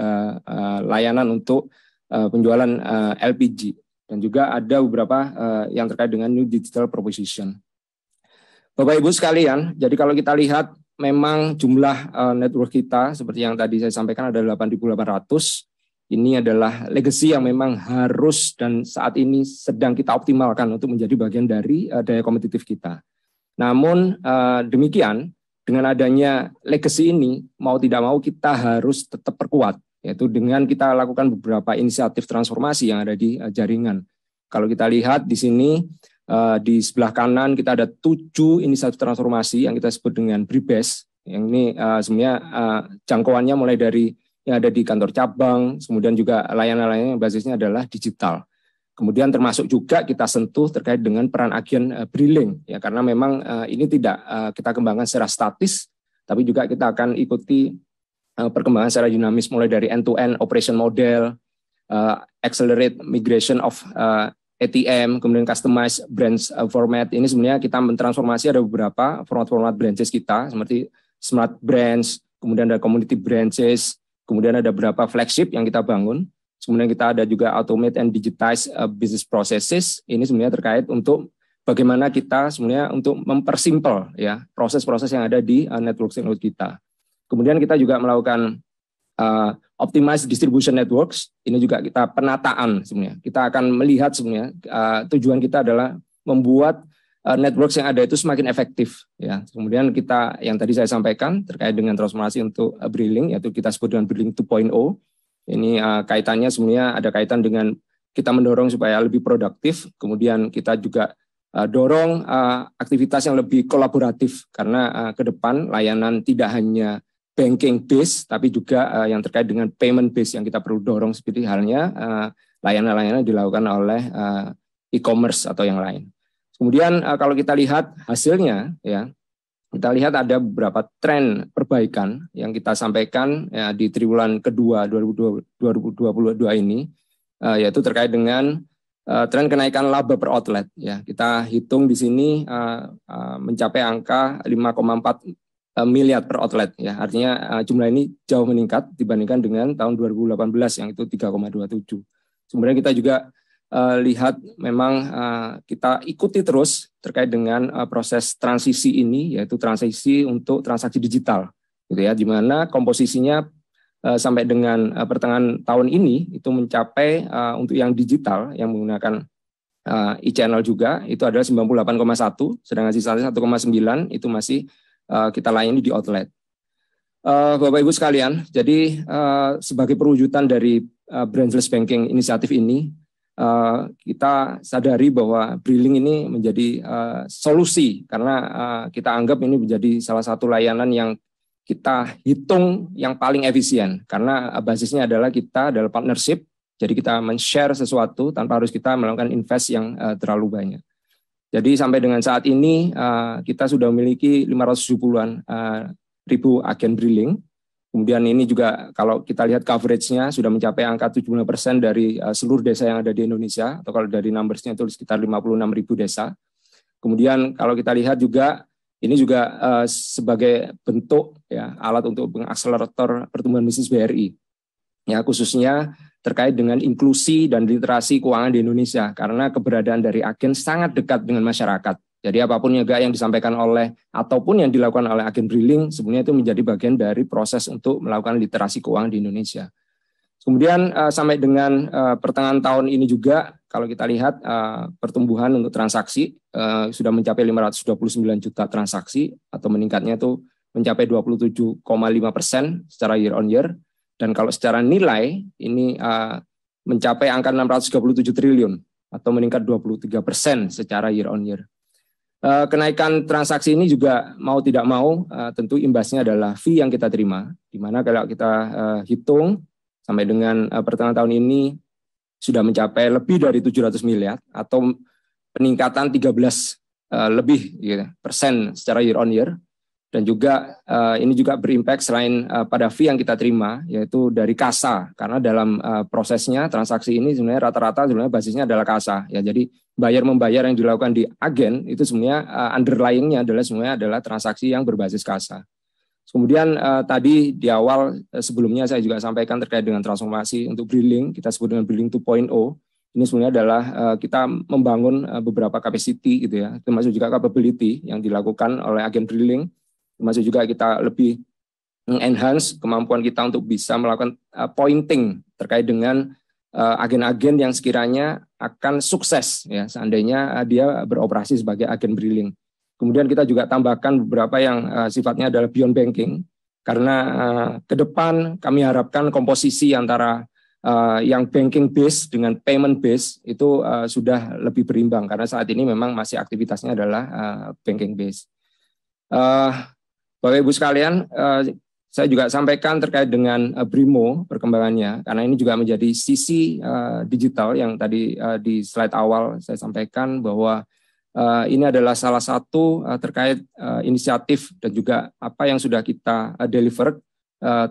layanan untuk penjualan LPG. Dan juga ada beberapa yang terkait dengan new digital proposition. Bapak Ibu sekalian, jadi kalau kita lihat memang jumlah network kita, seperti yang tadi saya sampaikan ada 8.800, ini adalah legacy yang memang harus dan saat ini sedang kita optimalkan untuk menjadi bagian dari daya kompetitif kita. Namun demikian, dengan adanya legacy ini, mau tidak mau kita harus tetap perkuat, yaitu dengan kita lakukan beberapa inisiatif transformasi yang ada di jaringan. Kalau kita lihat di sini, di sebelah kanan kita ada 7 inisiatif transformasi yang kita sebut dengan BRIBES. Yang ini sebenarnya jangkauannya mulai dari yang ada di kantor cabang, kemudian juga layanan-layanan yang basisnya adalah digital. Kemudian termasuk juga kita sentuh terkait dengan peran agen briling, ya, karena memang ini tidak kita kembangkan secara statis, tapi juga kita akan ikuti perkembangan secara dinamis mulai dari end-to-end operation model, accelerate migration of ATM, kemudian customize branch format. Ini sebenarnya kita mentransformasi ada beberapa format-format branches kita, seperti smart branch, kemudian ada community branches, kemudian ada beberapa flagship yang kita bangun. Kemudian kita ada juga automate and digitize business processes. Ini sebenarnya terkait untuk bagaimana kita sebenarnya untuk mempersimpel ya proses-proses yang ada di network kita. Kemudian kita juga melakukan optimize distribution networks. Ini juga kita penataan sebenarnya. Kita akan melihat sebenarnya tujuan kita adalah membuat networks yang ada itu semakin efektif ya. Kemudian kita yang tadi saya sampaikan terkait dengan transformasi untuk briling, yaitu kita sebut dengan briling 2.0. Ini kaitannya sebenarnya ada kaitan dengan kita mendorong supaya lebih produktif, kemudian kita juga dorong aktivitas yang lebih kolaboratif, karena ke depan layanan tidak hanya banking base, tapi juga yang terkait dengan payment base yang kita perlu dorong, seperti halnya layanan-layanan dilakukan oleh e-commerce atau yang lain. Kemudian kalau kita lihat hasilnya, ya, kita lihat ada beberapa tren perbaikan yang kita sampaikan ya, di triwulan kedua 2022 ini, yaitu terkait dengan tren kenaikan laba per outlet. Ya, kita hitung di sini mencapai angka 5,4 miliar per outlet ya. Artinya jumlah ini jauh meningkat dibandingkan dengan tahun 2018 yang itu 3,27. Kemudian kita juga lihat memang kita ikuti terus terkait dengan proses transisi ini, yaitu transisi untuk transaksi digital gitu ya, di mana komposisinya sampai dengan pertengahan tahun ini itu mencapai untuk yang digital yang menggunakan e-channel juga itu adalah 98,1, sedangkan sisanya 1,9 itu masih kita layani di outlet. Bapak Ibu sekalian, jadi sebagai perwujudan dari branchless banking inisiatif ini, kita sadari bahwa Briling ini menjadi solusi karena kita anggap ini menjadi salah satu layanan yang kita hitung yang paling efisien karena basisnya adalah kita adalah partnership, jadi kita men-share sesuatu tanpa harus kita melakukan invest yang terlalu banyak. Jadi sampai dengan saat ini kita sudah memiliki 570-an ribu agen Briling. Kemudian ini juga kalau kita lihat coverage-nya sudah mencapai angka 70% dari seluruh desa yang ada di Indonesia, atau kalau dari numbers-nya itu sekitar 56.000 desa. Kemudian kalau kita lihat juga, ini juga sebagai bentuk ya alat untuk mengakselerator pertumbuhan bisnis BRI. Ya, khususnya terkait dengan inklusi dan literasi keuangan di Indonesia, karena keberadaan dari agen sangat dekat dengan masyarakat. Jadi apapun juga yang disampaikan oleh ataupun yang dilakukan oleh agen Briling sebenarnya itu menjadi bagian dari proses untuk melakukan literasi keuangan di Indonesia. Kemudian sampai dengan pertengahan tahun ini juga kalau kita lihat pertumbuhan untuk transaksi sudah mencapai 529 juta transaksi atau meningkatnya itu mencapai 27,5% secara year on year, dan kalau secara nilai ini mencapai angka 637 triliun atau meningkat 23% secara year on year. Kenaikan transaksi ini juga mau tidak mau tentu imbasnya adalah fee yang kita terima, di mana kalau kita hitung sampai dengan pertengahan tahun ini sudah mencapai lebih dari 700 miliar atau peningkatan 13 lebih gitu, persen secara year on year. Dan juga ini juga berimpact selain pada fee yang kita terima, yaitu dari kasa, karena dalam prosesnya transaksi ini sebenarnya rata-rata sebenarnya basisnya adalah kasa. Ya, jadi bayar-membayar yang dilakukan di agen itu sebenarnya underlying-nya adalah sebenarnya adalah transaksi yang berbasis kasa. Kemudian tadi di awal sebelumnya saya juga sampaikan terkait dengan transformasi untuk Briling, kita sebut dengan Briling 2.0. Ini sebenarnya adalah kita membangun beberapa capacity gitu ya, termasuk juga capability yang dilakukan oleh agen Briling. Termasuk juga kita lebih enhance kemampuan kita untuk bisa melakukan pointing terkait dengan agen-agen yang sekiranya akan sukses ya seandainya dia beroperasi sebagai agen Briling. Kemudian kita juga tambahkan beberapa yang sifatnya adalah beyond banking karena ke depan kami harapkan komposisi antara yang banking base dengan payment base itu sudah lebih berimbang karena saat ini memang masih aktivitasnya adalah banking base. Bapak Ibu sekalian, saya juga sampaikan terkait dengan Brimo perkembangannya, karena ini juga menjadi sisi digital yang tadi di slide awal saya sampaikan bahwa ini adalah salah satu terkait inisiatif dan juga apa yang sudah kita deliver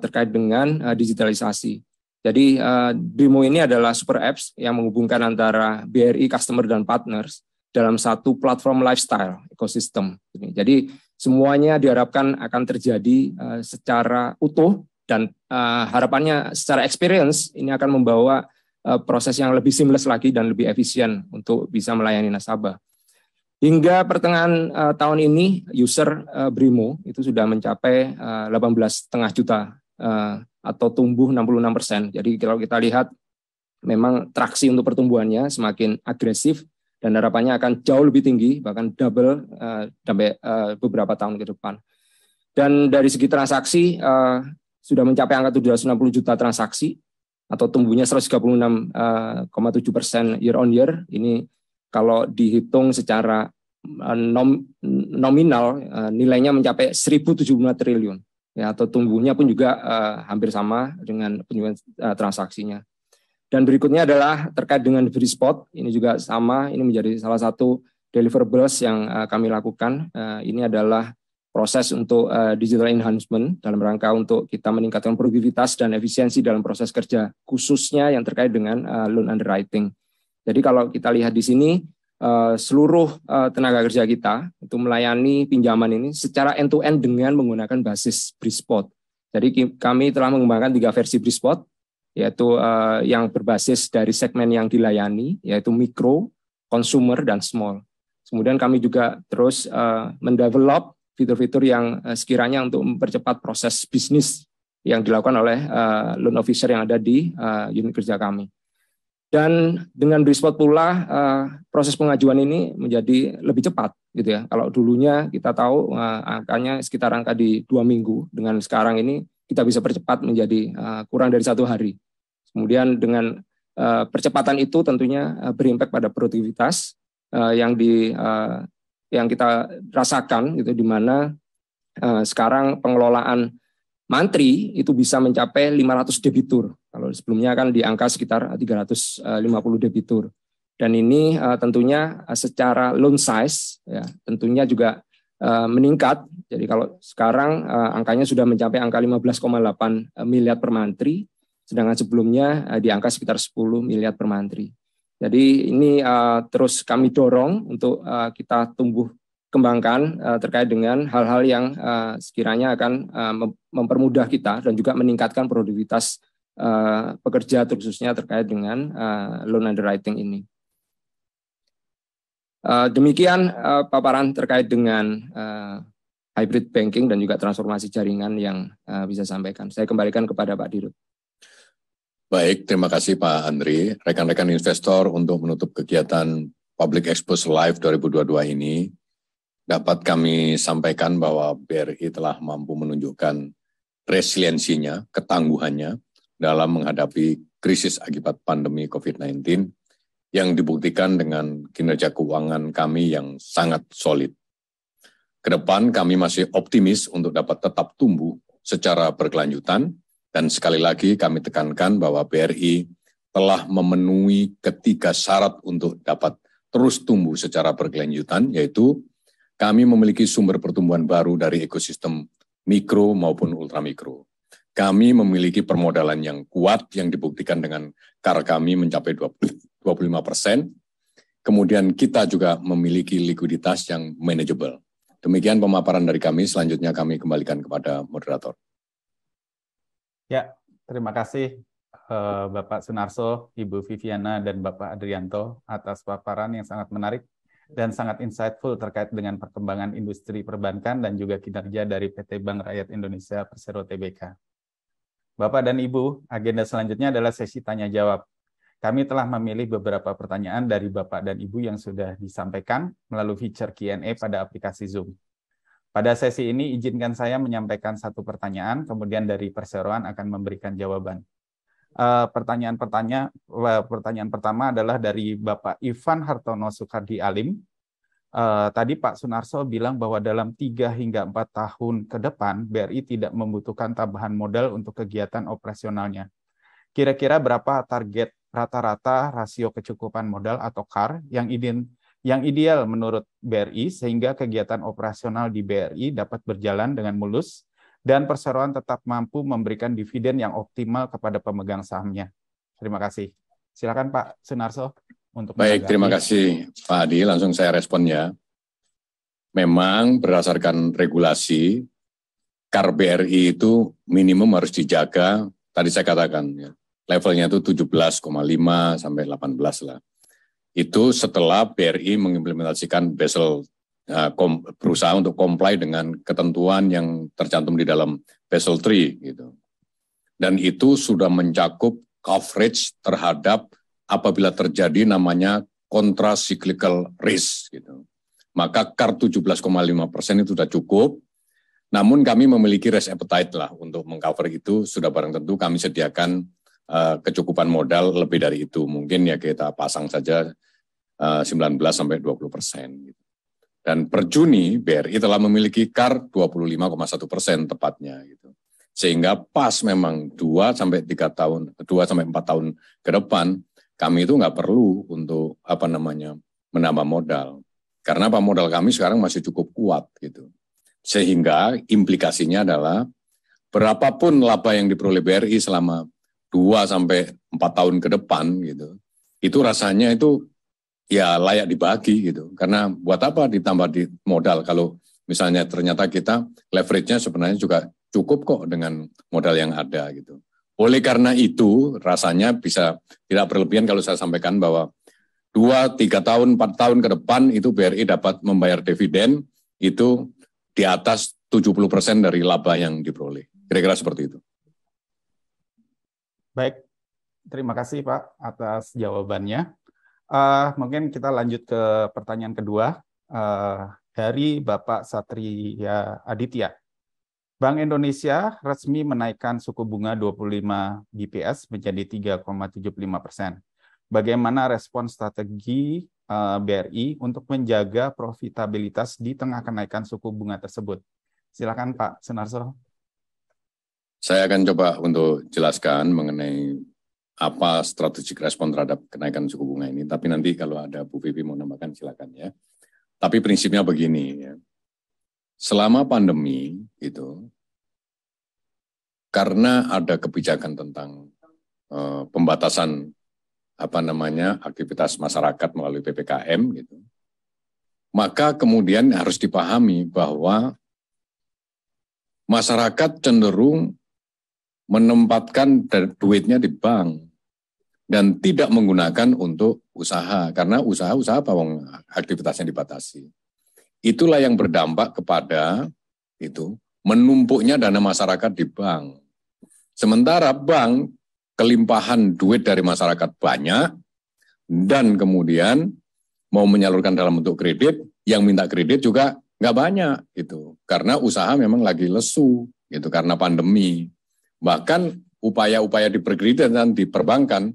terkait dengan digitalisasi. Jadi Brimo ini adalah super apps yang menghubungkan antara BRI customer dan partners dalam satu platform lifestyle ekosistem. Jadi semuanya diharapkan akan terjadi secara utuh dan harapannya secara experience ini akan membawa proses yang lebih seamless lagi dan lebih efisien untuk bisa melayani nasabah. Hingga pertengahan tahun ini user Brimo itu sudah mencapai 18,5 juta atau tumbuh 66%. Jadi kalau kita lihat memang traksi untuk pertumbuhannya semakin agresif dan harapannya akan jauh lebih tinggi, bahkan double sampai beberapa tahun ke depan. Dan dari segi transaksi, sudah mencapai angka 760 juta transaksi, atau tumbuhnya 136,7% year on year. Ini kalau dihitung secara nominal, nilainya mencapai 1.075 triliun. Ya, atau tumbuhnya pun juga hampir sama dengan penyumbang transaksinya. Dan berikutnya adalah terkait dengan Brispot, ini juga sama, ini menjadi salah satu deliverables yang kami lakukan. Ini adalah proses untuk digital enhancement dalam rangka untuk kita meningkatkan produktivitas dan efisiensi dalam proses kerja, khususnya yang terkait dengan loan underwriting. Jadi kalau kita lihat di sini, seluruh tenaga kerja kita itu melayani pinjaman ini secara end-to-end dengan menggunakan basis Brispot. Jadi kami telah mengembangkan 3 versi Brispot, yaitu yang berbasis dari segmen yang dilayani, yaitu mikro, consumer, dan small. Kemudian kami juga terus mendevelop fitur-fitur yang sekiranya untuk mempercepat proses bisnis yang dilakukan oleh loan officer yang ada di unit kerja kami. Dan dengan Brispot pula proses pengajuan ini menjadi lebih cepat gitu ya. Kalau dulunya kita tahu angkanya sekitar angka di 2 minggu, dengan sekarang ini kita bisa percepat menjadi kurang dari 1 hari. Kemudian dengan percepatan itu tentunya berimpact pada produktivitas yang kita rasakan gitu, di mana sekarang pengelolaan mantri itu bisa mencapai 500 debitur. Kalau sebelumnya kan di angka sekitar 350 debitur. Dan ini tentunya secara loan size ya, tentunya juga meningkat. Jadi kalau sekarang angkanya sudah mencapai angka 15,8 miliar per mantri, sedangkan sebelumnya di angka sekitar 10 miliar per mantri. Jadi ini terus kami dorong untuk kita tumbuh kembangkan terkait dengan hal-hal yang sekiranya akan mempermudah kita dan juga meningkatkan produktivitas pekerja, khususnya terkait dengan loan underwriting ini. Demikian paparan terkait dengan hybrid banking dan juga transformasi jaringan yang bisa sampaikan. Saya kembalikan kepada Pak Dirut. Baik, terima kasih Pak Andri. Rekan-rekan investor, untuk menutup kegiatan Public Expose Live 2022 ini, dapat kami sampaikan bahwa BRI telah mampu menunjukkan resiliensinya, ketangguhannya dalam menghadapi krisis akibat pandemi COVID-19 yang dibuktikan dengan kinerja keuangan kami yang sangat solid. Kedepan kami masih optimis untuk dapat tetap tumbuh secara berkelanjutan, dan sekali lagi kami tekankan bahwa BRI telah memenuhi ketiga syarat untuk dapat terus tumbuh secara berkelanjutan, yaitu kami memiliki sumber pertumbuhan baru dari ekosistem mikro maupun ultramikro. Kami memiliki permodalan yang kuat yang dibuktikan dengan CAR kami mencapai 25%. Kemudian kita juga memiliki likuiditas yang manageable. Demikian pemaparan dari kami. Selanjutnya kami kembalikan kepada moderator. Ya, terima kasih Bapak Sunarso, Ibu Viviana, dan Bapak Adrianto atas paparan yang sangat menarik dan sangat insightful terkait dengan perkembangan industri perbankan dan juga kinerja dari PT Bank Rakyat Indonesia Persero Tbk. Bapak dan Ibu, agenda selanjutnya adalah sesi tanya-jawab. Kami telah memilih beberapa pertanyaan dari Bapak dan Ibu yang sudah disampaikan melalui fitur Q&A pada aplikasi Zoom. Pada sesi ini, izinkan saya menyampaikan satu pertanyaan, kemudian dari perseroan akan memberikan jawaban. Pertanyaan pertama adalah dari Bapak Ivan Hartono Soekardi Alim. Tadi Pak Sunarso bilang bahwa dalam 3 hingga 4 tahun ke depan, BRI tidak membutuhkan tambahan modal untuk kegiatan operasionalnya. Kira-kira berapa target rata-rata rasio kecukupan modal atau CAR yang ideal menurut BRI sehingga kegiatan operasional di BRI dapat berjalan dengan mulus dan perseroan tetap mampu memberikan dividen yang optimal kepada pemegang sahamnya. Terima kasih. Silakan Pak Sunarso untuk Baik, terima kasih Pak Adi. Langsung saya respon ya. Memang berdasarkan regulasi, CAR BRI itu minimum harus dijaga, tadi saya katakan, ya, levelnya itu 17,5 sampai 18 lah. Itu setelah BRI mengimplementasikan Basel, berusaha untuk comply dengan ketentuan yang tercantum di dalam Basel III gitu. Dan itu sudah mencakup coverage terhadap apabila terjadi namanya counter-cyclical risk gitu. Maka CAR 17,5% itu sudah cukup. Namun kami memiliki risk appetite lah untuk mengcover itu, sudah barang tentu kami sediakan kecukupan modal lebih dari itu. Mungkin ya kita pasang saja 19 sampai 20% gitu. Dan per Juni BRI telah memiliki CAR 25,1% tepatnya gitu. Sehingga pas memang 2 sampai 4 tahun ke depan kami itu nggak perlu untuk menambah modal. Karena modal kami sekarang masih cukup kuat gitu. Sehingga implikasinya adalah berapapun laba yang diperoleh BRI selama 2 sampai 4 tahun ke depan gitu. Itu rasanya itu ya layak dibagi gitu. Karena buat apa ditambah di modal kalau misalnya ternyata kita leverage-nya sebenarnya juga cukup kok dengan modal yang ada gitu. Oleh karena itu rasanya bisa tidak berlebihan kalau saya sampaikan bahwa 2, 3 tahun, 4 tahun ke depan itu BRI dapat membayar dividen itu di atas 70% dari laba yang diperoleh. Kira-kira seperti itu. Baik, terima kasih Pak atas jawabannya. Mungkin kita lanjut ke pertanyaan kedua dari Bapak Satria Aditya. Bank Indonesia resmi menaikkan suku bunga 25 BPS menjadi 3,75%. Bagaimana respon strategi BRI untuk menjaga profitabilitas di tengah kenaikan suku bunga tersebut? Silakan Pak Sunarso. Saya akan coba untuk jelaskan mengenai apa strategik respon terhadap kenaikan suku bunga ini. Tapi nanti kalau ada Bu Vivi mau nambahkan silakan ya. Tapi prinsipnya begini ya. Selama pandemi itu, karena ada kebijakan tentang pembatasan aktivitas masyarakat melalui PPKM gitu, maka kemudian harus dipahami bahwa masyarakat cenderung menempatkan duitnya di bank dan tidak menggunakan untuk usaha karena usaha apa wong aktivitasnya dibatasi. Itulah yang berdampak kepada itu menumpuknya dana masyarakat di bank. Sementara bank kelimpahan duit dari masyarakat banyak dan kemudian mau menyalurkan dalam bentuk kredit, yang minta kredit juga nggak banyak gitu. Karena usaha memang lagi lesu gitu karena pandemi. Bahkan upaya-upaya di perkreditan dan di perbankan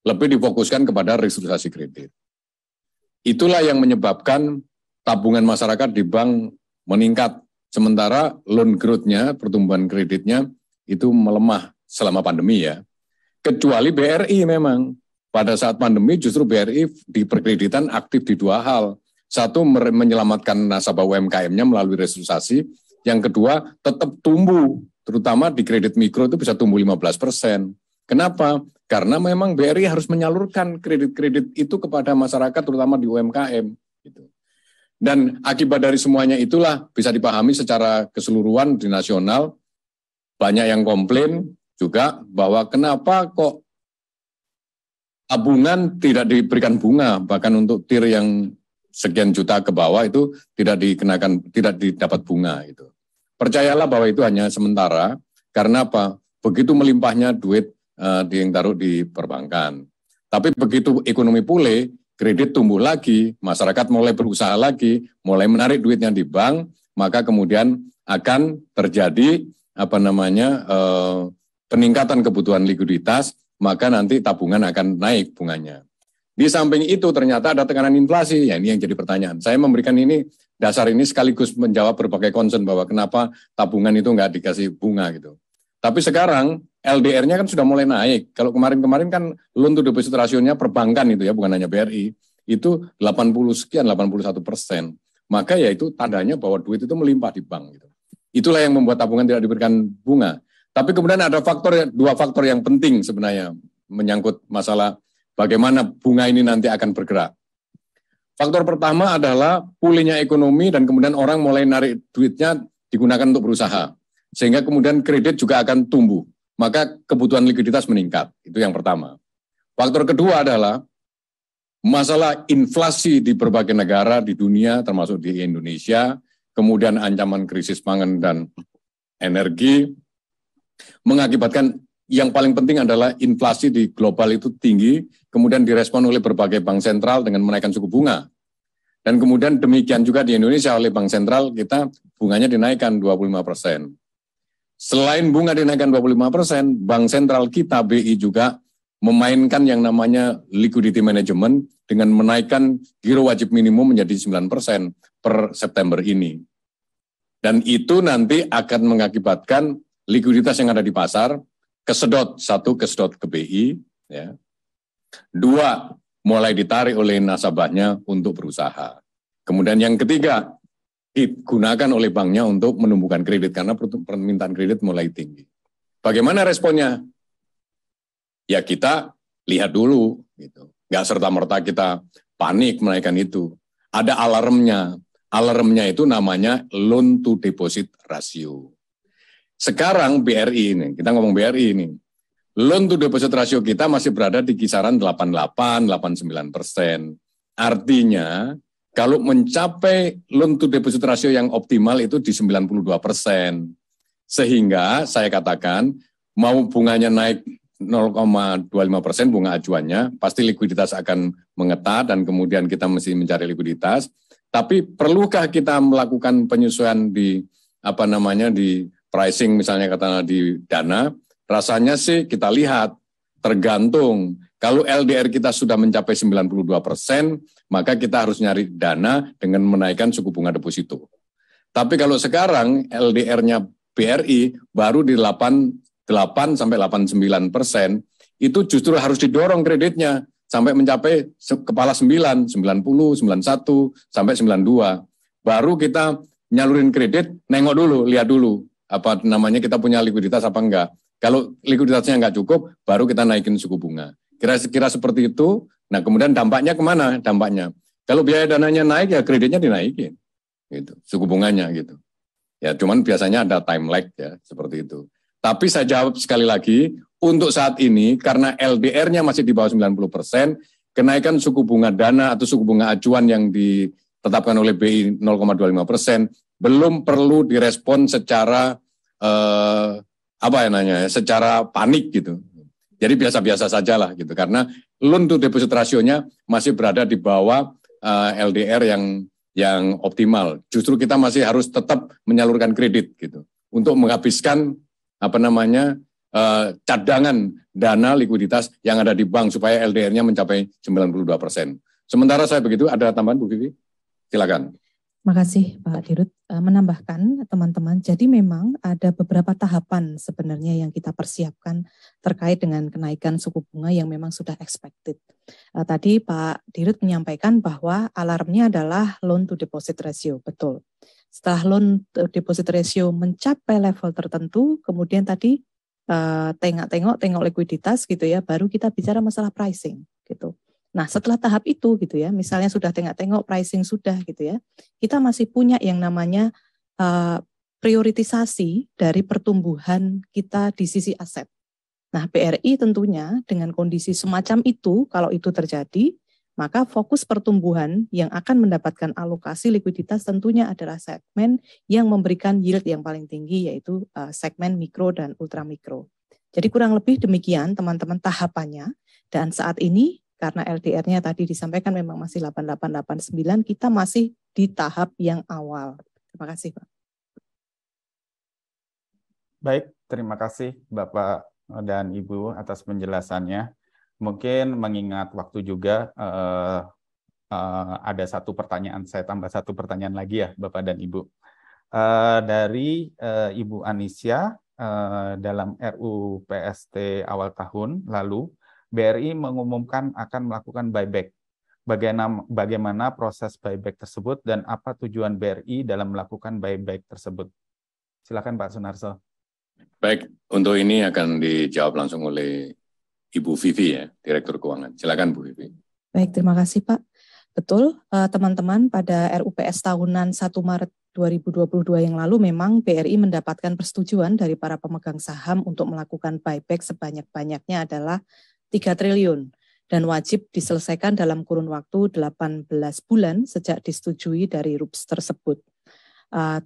lebih difokuskan kepada restrukturisasi kredit. Itulah yang menyebabkan tabungan masyarakat di bank meningkat. Sementara loan growth-nya, pertumbuhan kreditnya itu melemah selama pandemi ya. Kecuali BRI memang. Pada saat pandemi justru BRI di perkreditan aktif di 2 hal. Satu, menyelamatkan nasabah UMKM-nya melalui restrukturisasi. Yang kedua, tetap tumbuh. Terutama di kredit mikro itu bisa tumbuh 15%. Kenapa? Karena memang BRI harus menyalurkan kredit-kredit itu kepada masyarakat terutama di UMKM. Gitu. Dan akibat dari semuanya itulah bisa dipahami secara keseluruhan di nasional. Banyak yang komplain juga bahwa kenapa kok tabungan tidak diberikan bunga, bahkan untuk TIR yang sekian juta ke bawah itu tidak dikenakan, tidak didapat bunga itu. Percayalah bahwa itu hanya sementara, karena apa? Begitu melimpahnya duit yang taruh di perbankan. Tapi begitu ekonomi pulih, kredit tumbuh lagi, masyarakat mulai berusaha lagi, mulai menarik duitnya di bank, maka kemudian akan terjadi peningkatan kebutuhan likuiditas, maka nanti tabungan akan naik bunganya. Di samping itu ternyata ada tekanan inflasi, ya ini yang jadi pertanyaan. Saya memberikan ini, dasar ini sekaligus menjawab berbagai concern bahwa kenapa tabungan itu nggak dikasih bunga gitu. Tapi sekarang LDR-nya kan sudah mulai naik. Kalau kemarin-kemarin kan loan to deposit ratio-nya perbankan itu ya, bukan hanya BRI, itu 81%. Maka ya itu tandanya bahwa duit itu melimpah di bank gitu. Itulah yang membuat tabungan tidak diberikan bunga. Tapi kemudian ada dua faktor yang penting sebenarnya menyangkut masalah bagaimana bunga ini nanti akan bergerak. Faktor pertama adalah pulihnya ekonomi dan kemudian orang mulai narik duitnya digunakan untuk berusaha. Sehingga kemudian kredit juga akan tumbuh. Maka kebutuhan likuiditas meningkat. Itu yang pertama. Faktor kedua adalah masalah inflasi di berbagai negara di dunia termasuk di Indonesia, kemudian ancaman krisis pangan dan energi, mengakibatkan yang paling penting adalah inflasi di global itu tinggi, kemudian direspon oleh berbagai bank sentral dengan menaikkan suku bunga. Dan kemudian demikian juga di Indonesia oleh bank sentral kita bunganya dinaikkan 25%. Selain bunga dinaikkan 25%, bank sentral kita BI juga memainkan yang namanya liquidity management dengan menaikkan giro wajib minimum menjadi 9% per September ini. Dan itu nanti akan mengakibatkan likuiditas yang ada di pasar kesedot, satu kesedot ke BI, ya. Dua, mulai ditarik oleh nasabahnya untuk berusaha. Kemudian yang ketiga, digunakan oleh banknya untuk menumbuhkan kredit karena permintaan kredit mulai tinggi. Bagaimana responnya? Ya kita lihat dulu, gitu. Nggak serta-merta kita panik menaikkan itu. Ada alarmnya. Alarmnya itu namanya loan to deposit ratio. Sekarang BRI ini, kita ngomong BRI ini, loan to deposit ratio kita masih berada di kisaran 88-89%. Artinya, kalau mencapai loan to deposit ratio yang optimal itu di 92%. Sehingga saya katakan, mau bunganya naik 0,25% bunga acuannya, pasti likuiditas akan mengetat dan kemudian kita mesti mencari likuiditas. Tapi perlukah kita melakukan penyesuaian di di pricing misalnya katakanlah di dana? Rasanya sih kita lihat tergantung. Kalau LDR kita sudah mencapai 92%, maka kita harus nyari dana dengan menaikkan suku bunga deposito. Tapi kalau sekarang LDR-nya BRI baru di 8 sampai 89%, itu justru harus didorong kreditnya sampai mencapai kepala 9, 90, 91, sampai 92. Baru kita nyalurin kredit, nengok dulu, lihat dulu, kita punya likuiditas apa enggak. Kalau likuiditasnya enggak cukup, baru kita naikin suku bunga. Kira-kira seperti itu. Nah, kemudian dampaknya kemana? Dampaknya, kalau biaya dananya naik, ya kreditnya dinaikin, gitu, suku bunganya gitu. Ya, cuman biasanya ada time lag ya, seperti itu. Tapi saya jawab sekali lagi, untuk saat ini karena LDR-nya masih di bawah 90%, kenaikan suku bunga dana atau suku bunga acuan yang ditetapkan oleh BI 0,25% belum perlu direspon secara secara panik gitu. Jadi biasa-biasa saja lah gitu, karena loan to deposit rasionya masih berada di bawah LDR yang optimal. Justru kita masih harus tetap menyalurkan kredit gitu untuk menghabiskan cadangan dana likuiditas yang ada di bank supaya LDR-nya mencapai 92%. Sementara saya begitu, ada tambahan Bu Vivi? Silakan. Makasih Pak Dirut. Menambahkan teman-teman, jadi memang ada beberapa tahapan sebenarnya yang kita persiapkan terkait dengan kenaikan suku bunga yang memang sudah expected. Tadi Pak Dirut menyampaikan bahwa alarmnya adalah loan to deposit ratio, betul. Setelah loan to deposit ratio mencapai level tertentu, kemudian tadi tengok likuiditas gitu ya, baru kita bicara masalah pricing gitu. Nah, setelah tahap itu gitu ya, misalnya sudah tengok pricing sudah gitu ya, kita masih punya yang namanya prioritisasi dari pertumbuhan kita di sisi aset. Nah, BRI tentunya dengan kondisi semacam itu, kalau itu terjadi, maka fokus pertumbuhan yang akan mendapatkan alokasi likuiditas tentunya adalah segmen yang memberikan yield yang paling tinggi, yaitu segmen mikro dan ultramikro. Jadi kurang lebih demikian teman-teman tahapannya, dan saat ini karena LDR-nya tadi disampaikan memang masih 8889, kita masih di tahap yang awal. Terima kasih, Pak. Baik, terima kasih Bapak dan Ibu atas penjelasannya. Mungkin mengingat waktu juga ada satu pertanyaan, saya tambah satu pertanyaan lagi ya Bapak dan Ibu. Dari Ibu Anisya, dalam RUU PST awal tahun lalu, BRI mengumumkan akan melakukan buyback. Bagaimana proses buyback tersebut dan apa tujuan BRI dalam melakukan buyback tersebut? Silakan Pak Sunarso. Baik, untuk ini akan dijawab langsung oleh Ibu Vivi ya, Direktur Keuangan. Silakan Bu Vivi. Baik, terima kasih Pak. Betul, teman-teman, pada RUPS tahunan 1 Maret 2022 yang lalu memang BRI mendapatkan persetujuan dari para pemegang saham untuk melakukan buyback sebanyak-banyaknya adalah 3 triliun dan wajib diselesaikan dalam kurun waktu 18 bulan sejak disetujui dari RUPS tersebut.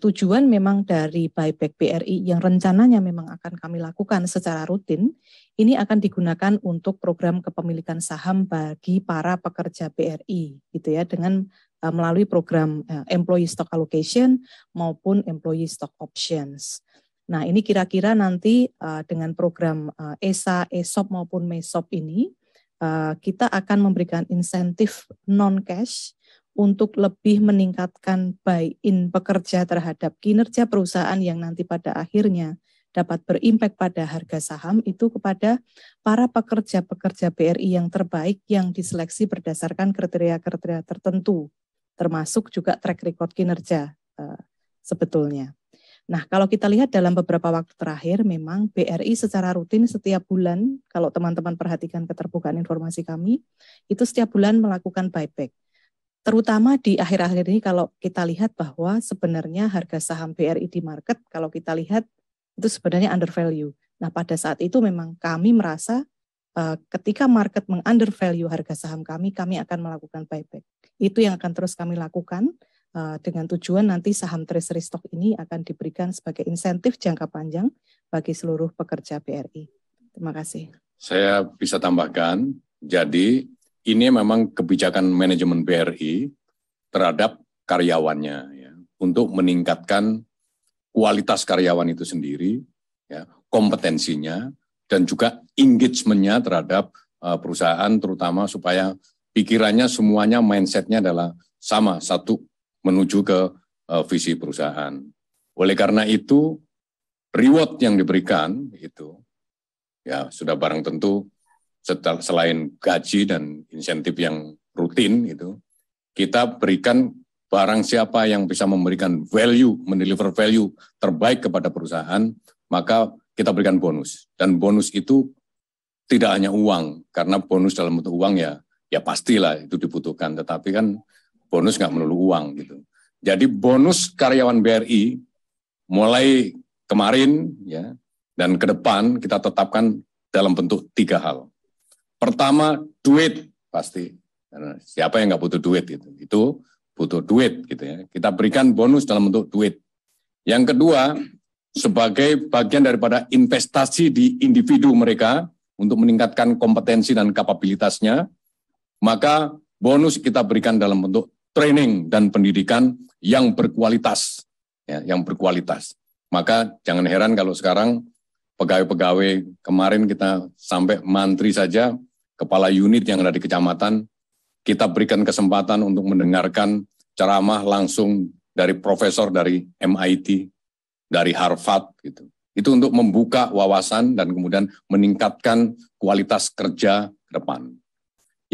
Tujuan memang dari buyback BRI yang rencananya memang akan kami lakukan secara rutin, ini akan digunakan untuk program kepemilikan saham bagi para pekerja BRI gitu ya, dengan melalui program employee stock allocation maupun employee stock options. Nah, ini kira-kira nanti dengan program ESA, ESOP maupun MESOP ini kita akan memberikan insentif non-cash untuk lebih meningkatkan buy-in pekerja terhadap kinerja perusahaan yang nanti pada akhirnya dapat berimpak pada harga saham itu kepada para pekerja-pekerja BRI yang terbaik yang diseleksi berdasarkan kriteria-kriteria tertentu, termasuk juga track record kinerja sebetulnya. Nah, kalau kita lihat dalam beberapa waktu terakhir, memang BRI secara rutin setiap bulan, kalau teman-teman perhatikan keterbukaan informasi kami, itu setiap bulan melakukan buyback. terutama di akhir-akhir ini kalau kita lihat bahwa sebenarnya harga saham BRI di market kalau kita lihat itu sebenarnya under value. Nah pada saat itu memang kami merasa ketika market meng-undervalue harga saham kami akan melakukan buyback. Itu yang akan terus kami lakukan dengan tujuan nanti saham treasury stock ini akan diberikan sebagai insentif jangka panjang bagi seluruh pekerja BRI. Terima kasih. Saya bisa tambahkan, jadi ini memang kebijakan manajemen BRI terhadap karyawannya ya, untuk meningkatkan kualitas karyawan itu sendiri, ya, kompetensinya, dan juga engagement-nya terhadap perusahaan, terutama supaya pikirannya semuanya, mindset-nya adalah sama, satu, menuju ke visi perusahaan. Oleh karena itu, reward yang diberikan itu, ya sudah barang tentu, selain gaji dan insentif yang rutin, itu, kita berikan barang siapa yang bisa memberikan value, mendeliver value terbaik kepada perusahaan, maka kita berikan bonus. Dan bonus itu tidak hanya uang, karena bonus dalam bentuk uang ya pastilah itu dibutuhkan, tetapi kan bonus nggak melulu uang gitu. Jadi bonus karyawan BRI mulai kemarin ya dan ke depan kita tetapkan dalam bentuk 3 hal. Pertama, duit pasti. Karena siapa yang nggak butuh duit itu butuh duit gitu ya. Kita berikan bonus dalam bentuk duit. Yang kedua, sebagai bagian daripada investasi di individu mereka untuk meningkatkan kompetensi dan kapabilitasnya, maka bonus kita berikan dalam bentuk training dan pendidikan yang berkualitas, ya, yang berkualitas. Maka jangan heran kalau sekarang pegawai-pegawai kemarin kita sampai mantri saja, kepala unit yang ada di kecamatan, kita berikan kesempatan untuk mendengarkan ceramah langsung dari profesor dari MIT, dari Harvard gitu. Itu untuk membuka wawasan dan kemudian meningkatkan kualitas kerja ke depan.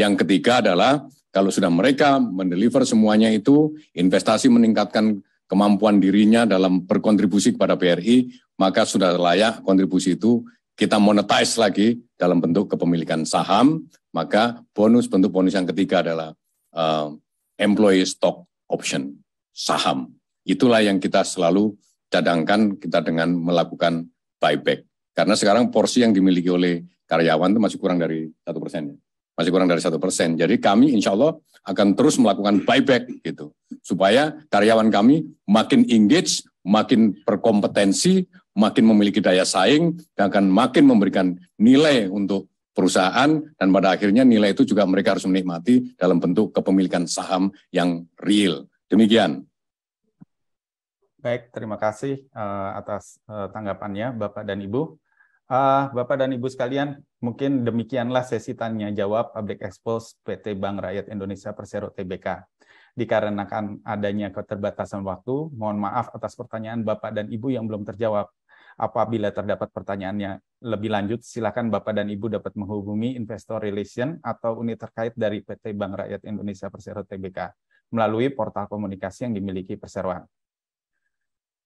Yang ketiga adalah kalau sudah mereka mendeliver semuanya itu, investasi meningkatkan kemampuan dirinya dalam berkontribusi kepada BRI, maka sudah layak kontribusi itu kita monetize lagi dalam bentuk kepemilikan saham, maka bentuk bonus yang ketiga adalah employee stock option, saham. Itulah yang kita selalu cadangkan kita dengan melakukan buyback. Karena sekarang porsi yang dimiliki oleh karyawan itu masih kurang dari 1%. Masih kurang dari 1%. Jadi kami insya Allah akan terus melakukan buyback gitu. Supaya karyawan kami makin engage, makin berkompetensi, makin memiliki daya saing, dan akan makin memberikan nilai untuk perusahaan, dan pada akhirnya nilai itu juga mereka harus menikmati dalam bentuk kepemilikan saham yang real. Demikian. Baik, terima kasih atas tanggapannya Bapak dan Ibu. Bapak dan Ibu sekalian, mungkin demikianlah sesi tanya jawab Public Expose PT Bank Rakyat Indonesia Persero Tbk. Dikarenakan adanya keterbatasan waktu, mohon maaf atas pertanyaan Bapak dan Ibu yang belum terjawab. Apabila terdapat pertanyaannya lebih lanjut, silakan Bapak dan Ibu dapat menghubungi Investor Relation atau unit terkait dari PT Bank Rakyat Indonesia Persero Tbk melalui portal komunikasi yang dimiliki perseroan.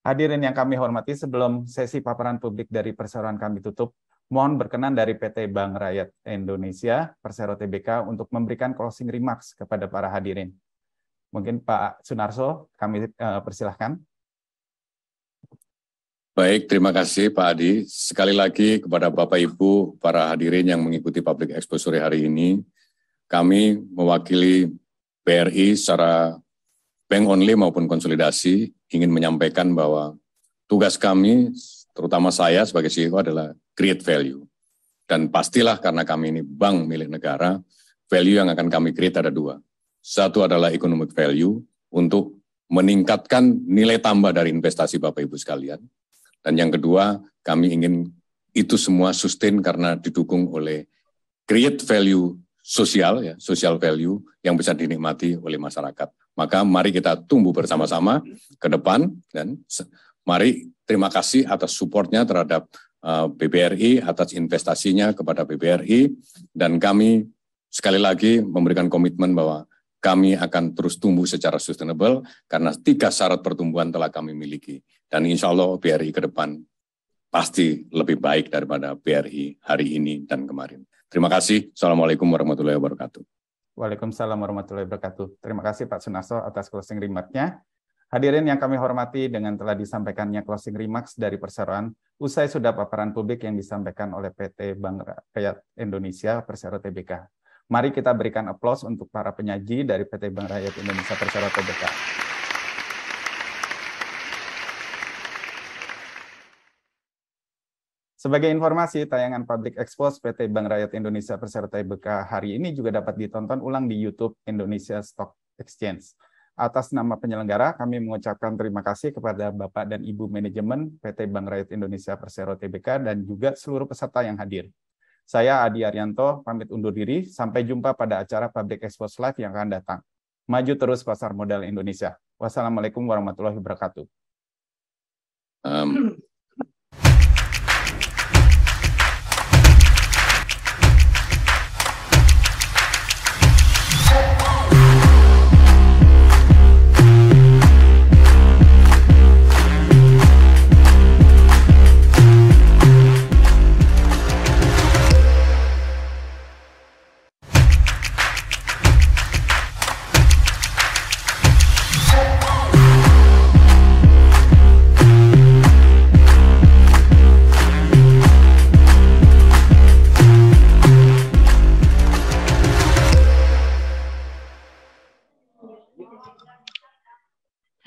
Hadirin yang kami hormati, sebelum sesi paparan publik dari perseroan kami tutup, mohon berkenan dari PT Bank Rakyat Indonesia Persero Tbk untuk memberikan closing remarks kepada para hadirin. Mungkin Pak Sunarso, kami persilahkan. Baik, terima kasih Pak Adi. Sekali lagi kepada Bapak Ibu, para hadirin yang mengikuti Public Expo sore hari ini, kami mewakili BRI secara bank only maupun konsolidasi ingin menyampaikan bahwa tugas kami, terutama saya sebagai CEO adalah create value. Dan pastilah karena kami ini bank milik negara, value yang akan kami create ada 2. Satu adalah economic value untuk meningkatkan nilai tambah dari investasi Bapak Ibu sekalian. Dan yang kedua, kami ingin itu semua sustain karena didukung oleh create value sosial, ya, social value yang bisa dinikmati oleh masyarakat. Maka mari kita tumbuh bersama-sama ke depan, dan mari terima kasih atas supportnya terhadap BBRI, atas investasinya kepada BBRI, dan kami sekali lagi memberikan komitmen bahwa kami akan terus tumbuh secara sustainable karena 3 syarat pertumbuhan telah kami miliki. Dan insya Allah BRI ke depan pasti lebih baik daripada BRI hari ini dan kemarin. Terima kasih. Assalamualaikum warahmatullahi wabarakatuh. Waalaikumsalam warahmatullahi wabarakatuh. Terima kasih Pak Sunarso atas closing remark-nya. Hadirin yang kami hormati, dengan telah disampaikannya closing remarks dari perseroan, usai sudah paparan publik yang disampaikan oleh PT Bank Rakyat Indonesia Persero Tbk. Mari kita berikan aplaus untuk para penyaji dari PT Bank Rakyat Indonesia Persero Tbk. Sebagai informasi, tayangan Public Expose PT Bank Rakyat Indonesia Persero Tbk hari ini juga dapat ditonton ulang di YouTube Indonesia Stock Exchange. Atas nama penyelenggara, kami mengucapkan terima kasih kepada Bapak dan Ibu Manajemen PT Bank Rakyat Indonesia Persero Tbk dan juga seluruh peserta yang hadir. Saya Adi Arianto, pamit undur diri. Sampai jumpa pada acara Public Expose Live yang akan datang. Maju terus pasar modal Indonesia. Wassalamualaikum warahmatullahi wabarakatuh.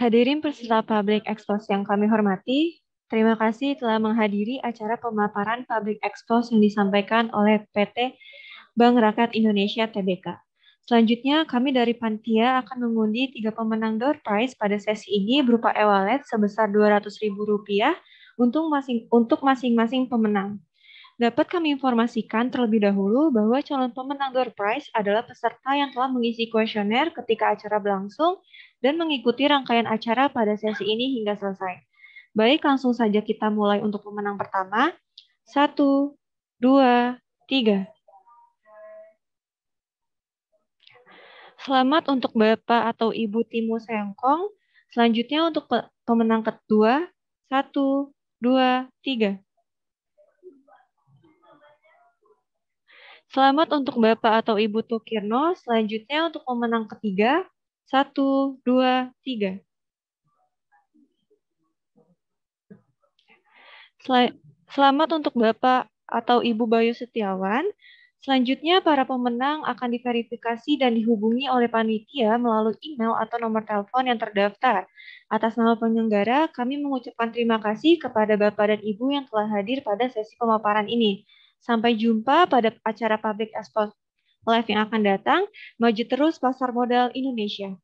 Hadirin peserta Public Expose yang kami hormati, terima kasih telah menghadiri acara pemaparan Public Expose yang disampaikan oleh PT Bank Rakyat Indonesia Tbk. Selanjutnya, kami dari Panitia akan mengundi 3 pemenang door prize pada sesi ini berupa e-wallet sebesar Rp200.000 untuk masing-masing pemenang. Dapat kami informasikan terlebih dahulu bahwa calon pemenang door prize adalah peserta yang telah mengisi kuesioner ketika acara berlangsung dan mengikuti rangkaian acara pada sesi ini hingga selesai. Baik, langsung saja kita mulai untuk pemenang pertama. 1, 2, 3. Selamat untuk Bapak atau Ibu Timo Seongkong. Selanjutnya untuk pemenang kedua. 1, 2, 3. Selamat untuk Bapak atau Ibu Tukirno. Selanjutnya untuk pemenang ketiga. 1, 2, 3. Selamat untuk Bapak atau Ibu Bayu Setiawan. Selanjutnya, para pemenang akan diverifikasi dan dihubungi oleh panitia melalui email atau nomor telepon yang terdaftar. Atas nama penyelenggara, kami mengucapkan terima kasih kepada Bapak dan Ibu yang telah hadir pada sesi pemaparan ini. Sampai jumpa pada acara Public Expose Live yang akan datang. Maju terus pasar modal Indonesia.